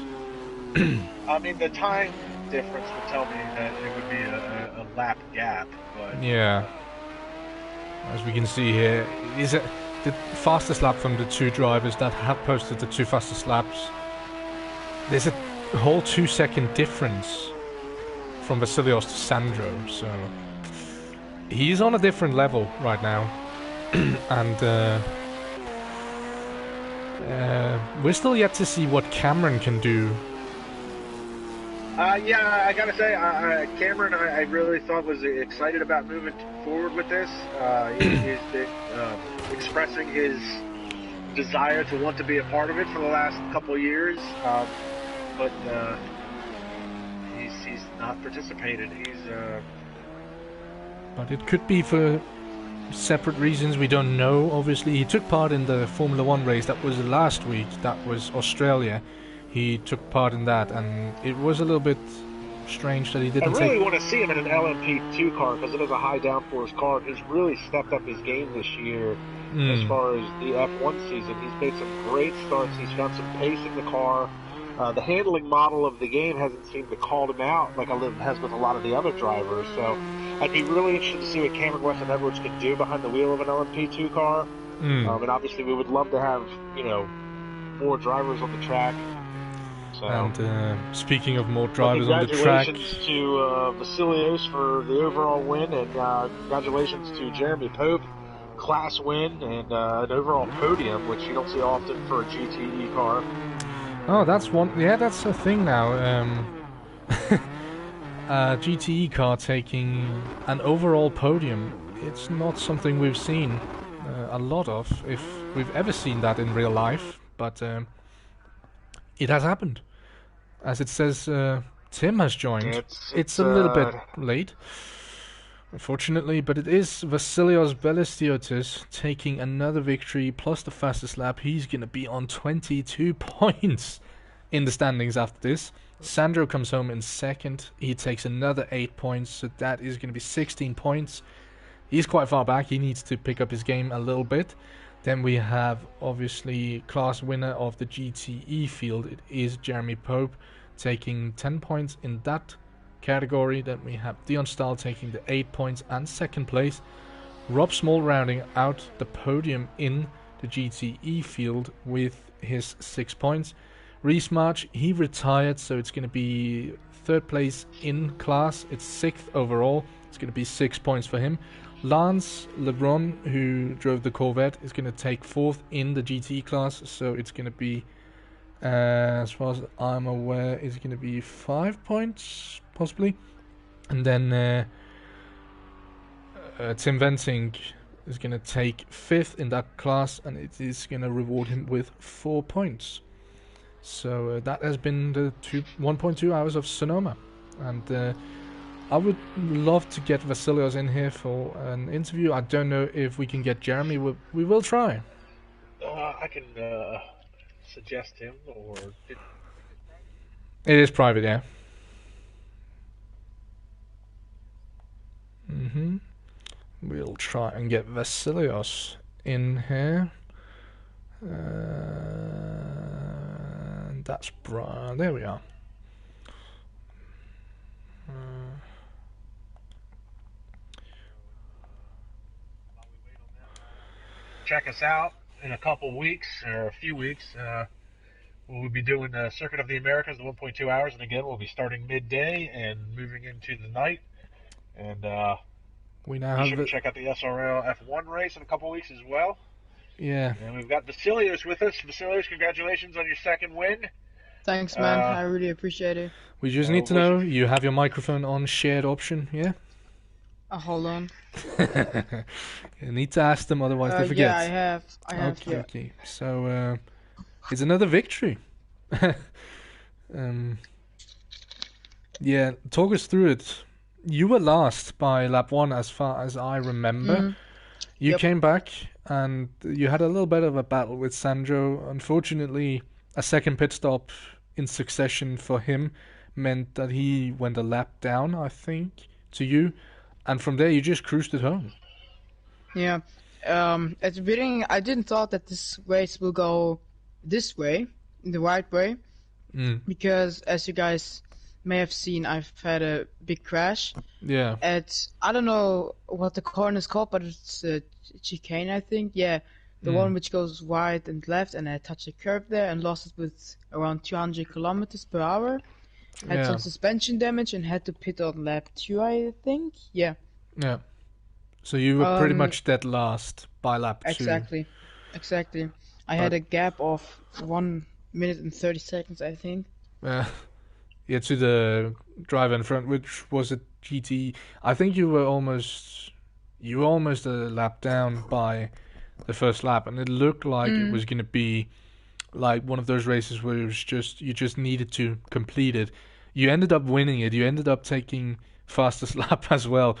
I mean, the time difference would tell me that it would be a lap gap, but yeah. As we can see here, is it the fastest lap from the two drivers that have posted the two fastest laps? There's a whole 2-second difference from Vasilios to Sandro, so he's on a different level right now. And we're still yet to see what Cameron can do. Yeah, I gotta say, Cameron, I really thought was excited about moving forward with this. He's been expressing his desire to want to be a part of it for the last couple of years, but he's not participated. But it could be for separate reasons. We don't know. Obviously, he took part in the Formula 1 race that was last week. That was Australia. He took part in that, and it was a little bit strange that he didn't. I really want to see him in an LMP2 car because it is a high downforce car. He's really stepped up his game this year as far as the F1 season. He's made some great starts. He's found some pace in the car. The handling model of the game hasn't seemed to call him out like it has with a lot of the other drivers. So I'd be really interested to see what Cameron Weston Edwards can do behind the wheel of an LMP2 car. And obviously, we would love to have more drivers on the track. So, and speaking of more drivers on the track, congratulations to Vasilios for the overall win, and congratulations to Jeremy Pope, class win, and an overall podium, which you don't see often for a GTE car. Oh, that's one. Yeah, that's a thing now. A GTE car taking an overall podium. It's not something we've seen a lot of, if we've ever seen that in real life. But it has happened. As it says, Tim has joined. It's a little bit late, unfortunately, but it is Vasilios Belistiotis taking another victory plus the fastest lap. He's going to be on 22 points in the standings after this. Sandro comes home in second. He takes another 8 points, so that is going to be 16 points. He's quite far back. He needs to pick up his game a little bit. Then we have, obviously, class winner of the GTE field. It is Jeremy Pope taking 10 points in that category. Then we have Dion Stahl taking the 8 points and second place. Rob Small rounding out the podium in the GTE field with his 6 points. Reese March, he retired, so it's going to be third place in class. It's 6th overall. It's going to be 6 points for him. Lance LeBrun, who drove the Corvette, is going to take 4th in the GT class, so it's going to be, as far as I'm aware, it's going to be 5 points, possibly. And then Tim Venting is going to take 5th in that class, and it is going to reward him with 4 points. So that has been the 1.2 hours of Sonoma, and I would love to get Vasilios in here for an interview. I don't know if we can get Jeremy. We will try. I can suggest him, or... It is private, yeah. We'll try and get Vasilios in here. That's Brandt. There we are. Check us out in a couple weeks, or a few weeks. We'll be doing the Circuit of the Americas, the 1.2 hours, and again, we'll be starting midday and moving into the night. And we now have check out the SRL F1 race in a couple weeks as well. Yeah. And we've got Vasilios with us. Vasilios, congratulations on your second win. Thanks, man. I really appreciate it. We just need to know you have your microphone on shared option, yeah? Hold on. You need to ask them, otherwise they forget. Yeah, I have. Okay. So, it's another victory. Yeah, talk us through it. You were last by lap 1 as far as I remember. You came back and you had a little bit of a battle with Sandro. Unfortunately, a second pit stop in succession for him meant that he went a lap down, I think, to you. And from there, you just cruised it home. Yeah. At the beginning, I didn't thought that this race will go this way, in the right way, because as you guys may have seen, I've had a big crash. Yeah. I don't know what the corner is called, but it's a chicane, I think. Yeah, the one which goes right and left, and I touched a curve there and lost it with around 200 kilometers per hour. Had some suspension damage and had to pit on lap 2, I think. Yeah. Yeah. So you were pretty much dead last by lap 2. Exactly. I had a gap of 1 minute and 30 seconds, I think. Yeah, to the driver in front, which was a GT. I think you were almost a lap down by the first lap, and it looked like it was gonna be like one of those races where it was you just needed to complete it. You ended up winning it. You ended up taking fastest lap as well,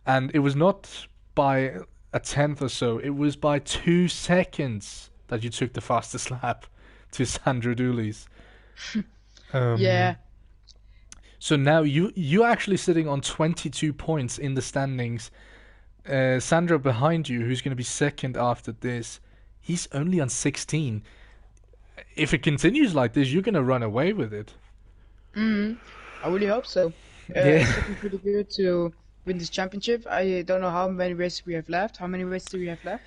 and it was not by a tenth or so. It was by 2 seconds that you took the fastest lap to Sandra Dooley's. Yeah. So now you're actually sitting on 22 points in the standings. Sandra behind you, who's going to be second after this, he's only on 16. If it continues like this, you're going to run away with it. I really hope so. It's looking pretty good to win this championship. I don't know how many races we have left. How many races do we have left?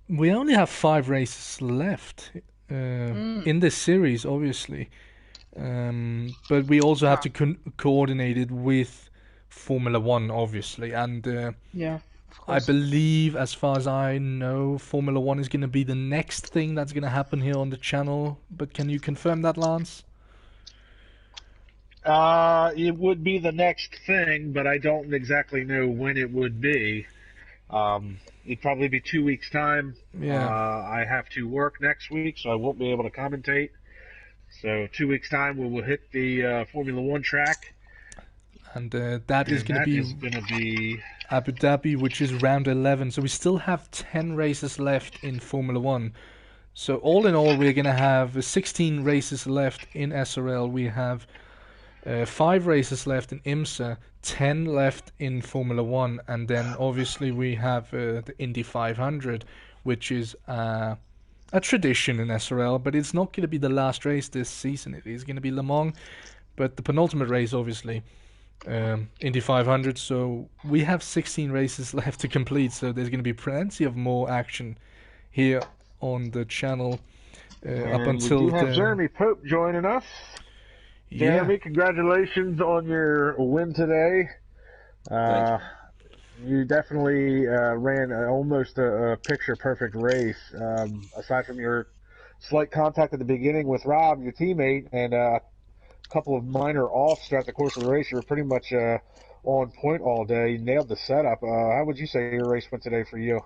We only have 5 races left in this series, obviously. But we also have to coordinate it with Formula 1, obviously. And yeah, I believe, as far as I know, Formula 1 is going to be the next thing that's going to happen here on the channel. But can you confirm that, Lance? It would be the next thing, but I don't exactly know when it would be. It'd probably be 2 weeks' time. Yeah. I have to work next week, so I won't be able to commentate. So 2 weeks' time, we will hit the Formula 1 track. And that is going to be Abu Dhabi, which is round 11. So we still have 10 races left in Formula 1. So all in all, we're going to have 16 races left in SRL. We have 5 races left in IMSA, 10 left in Formula 1. And then obviously we have the Indy 500, which is a tradition in SRL, but it's not going to be the last race this season. It is going to be Le Mans, but the penultimate race, obviously, Indy 500. So we have 16 races left to complete, so there's going to be plenty of more action here on the channel up until we do have Jeremy Pope joining us. Jeremy, congratulations on your win today. You definitely ran almost a picture-perfect race. Aside from your slight contact at the beginning with Rob, your teammate, and a couple of minor offs throughout the course of the race, you were pretty much on point all day. You nailed the setup. How would you say your race went today for you?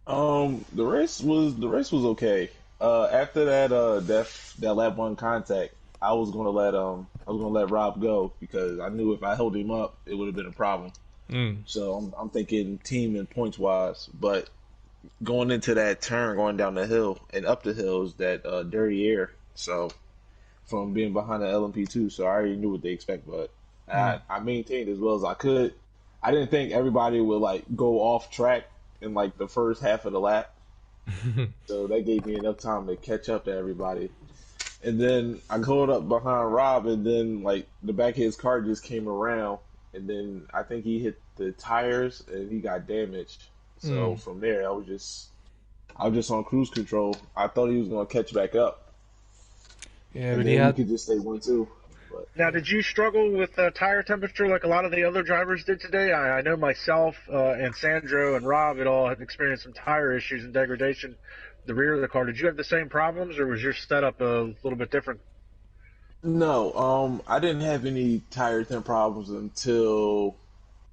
The race was okay. After that lap 1 contact, I was gonna let Rob go because I knew if I held him up, it would have been a problem. So I'm thinking team and points wise, but going into that turn, going down the hill and up the hill is that dirty air. So from being behind the LMP2, so I already knew what they expect, but I maintained as well as I could. I didn't think everybody would like go off track in like the first half of the lap, so that gave me enough time to catch up to everybody. And then I caught up behind Rob, and then like the back of his car just came around. And then I think he hit the tires and he got damaged. So from there, I was just on cruise control. I thought he was going to catch back up. Yeah, and but then he could just stay 1-2. But now, did you struggle with tire temperature like a lot of the other drivers did today? I know myself and Sandro and Rob had all experienced some tire issues and degradation. The rear of the car. Did you have the same problems, or was your setup a little bit different? No, I didn't have any tire temp problems until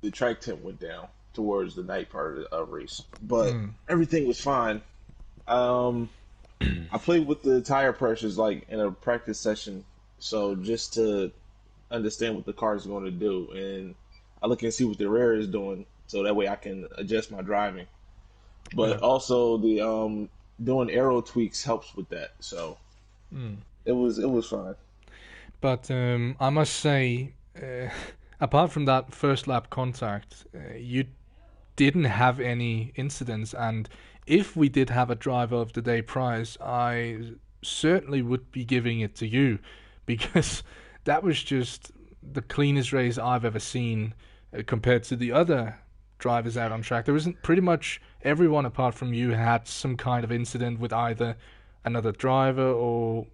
the track temp went down towards the night part of the race. But everything was fine. I played with the tire pressures like in a practice session, so just to understand what the car is going to do, and I look and see what the rear is doing, so that way I can adjust my driving. But also the doing aero tweaks helps with that, so it was fine. But I must say, apart from that first lap contact, you didn't have any incidents. And if we did have a driver of the day prize, I certainly would be giving it to you, because that was just the cleanest race I've ever seen compared to the other drivers out on track. There wasn't, pretty much everyone apart from you had some kind of incident with either another driver or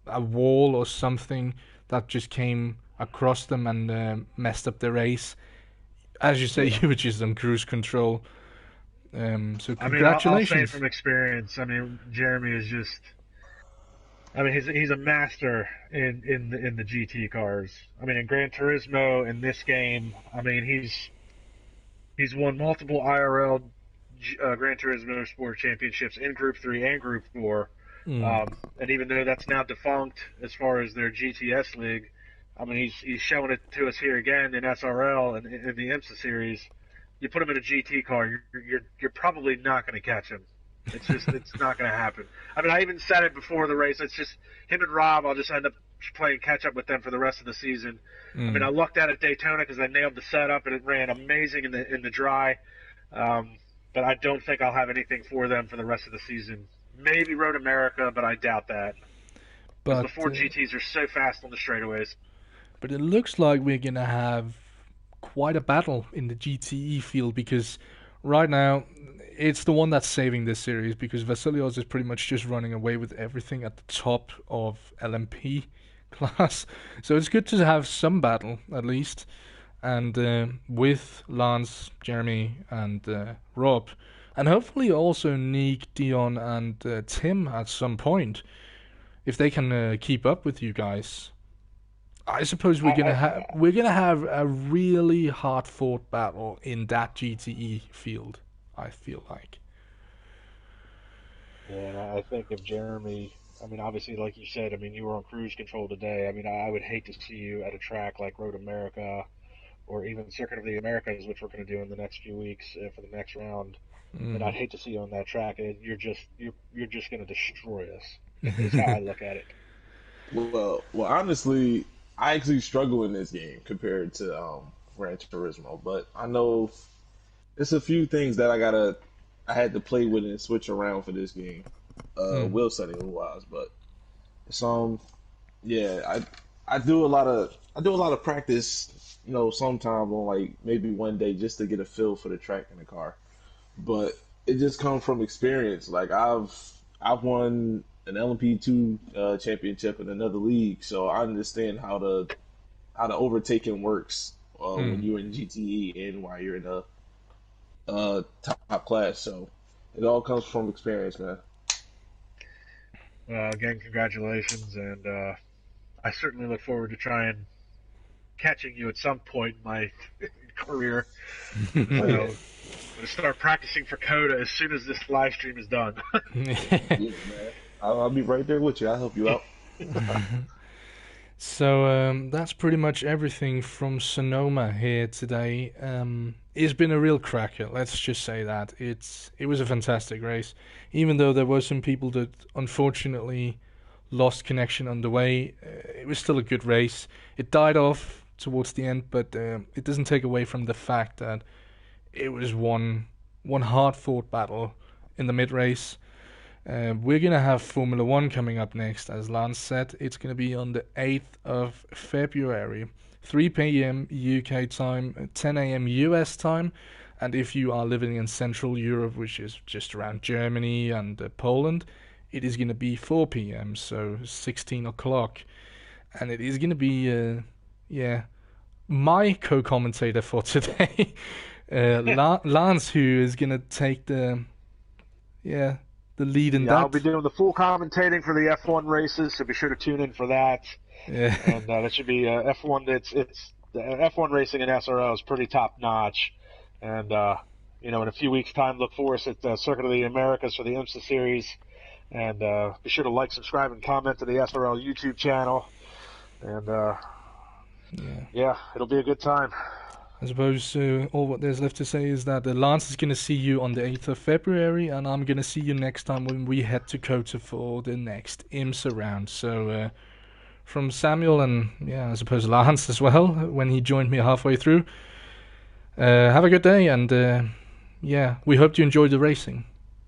a wall or something that just came across them and messed up the race. As you say, you were just on cruise control. So congratulations. I'll say it from experience. I mean, Jeremy is just. I mean, he's a master in the GT cars. I mean, in Gran Turismo, in this game, I mean, he's won multiple IRL Gran Turismo Sport Championships in Group 3 and Group 4. And even though that's now defunct as far as their GTS league, I mean, he's showing it to us here again in SRL and in the IMSA series. You put him in a GT car, you're probably not going to catch him. It's not going to happen. I mean, I even said it before the race. It's just him and Rob. I'll just end up playing catch up with them for the rest of the season. I mean, I lucked out at Daytona because I nailed the setup and it ran amazing in the dry. But I don't think I'll have anything for them for the rest of the season. Maybe Road America, but I doubt that. But the 4 GTs are so fast on the straightaways. But it looks like we're going to have quite a battle in the GTE field, because right now it's the one that's saving this series, because Vasilios is pretty much just running away with everything at the top of LMP class. So it's good to have some battle at least. And with Lance, Jeremy, and Rob, and hopefully also Nick, Dion, and Tim at some point, if they can keep up with you guys. I suppose we're gonna have a really hard fought battle in that GTE field. I feel like. Yeah, and I think if Jeremy, I mean, obviously, like you said, I mean, you were on cruise control today. I mean, I would hate to see you at a track like Road America, or even Circuit of the Americas, which we're going to do in the next few weeks for the next round. And I'd hate to see you on that track. And you're just going to destroy us. Is how I look at it. Well, honestly, I actually struggle in this game compared to Gran Turismo, but I know there's a few things that I had to play with and switch around for this game, wheel setting wise. But yeah, I do a lot of practice. You know, sometime on like maybe one day just to get a feel for the track in the car, but it just comes from experience. Like I've won an LMP2 championship in another league, so I understand how the overtaking works when you're in GTE and while you're in a top class. So it all comes from experience, man. Again, congratulations, and I certainly look forward to trying catching you at some point in my career. I'm going to start practicing for Coda as soon as this live stream is done. Yeah, man. I'll be right there with you. I'll help you out. So that's pretty much everything from Sonoma here today. It's been a real cracker, let's just say that. It was a fantastic race, even though there were some people that unfortunately lost connection on the way. It was still a good race. It died off towards the end, but it doesn't take away from the fact that it was one hard-fought battle in the mid-race. We're going to have Formula 1 coming up next, as Lance said. It's going to be on the 8th of February, 3 p.m. UK time, 10 a.m. US time. And if you are living in Central Europe, which is just around Germany and Poland, it is going to be 4 p.m., so 16 o'clock. And it is going to be, my co-commentator for today, Lance, who is going to take the lead in that. I'll be doing the full commentating for the F1 races, so be sure to tune in for that. Yeah. And that should be F1. It's the F1 racing in SRL is pretty top notch. And in a few weeks' time, look for us at Circuit of the Americas for the IMSA series. And be sure to like, subscribe, and comment to the SRL YouTube channel. And it'll be a good time. I suppose all what there's left to say is that Lance is going to see you on the 8th of February, and I'm going to see you next time when we head to Kota for the next IMSA round. So from Samuel and, I suppose Lance as well, when he joined me halfway through, have a good day, and yeah, we hope you enjoyed the racing.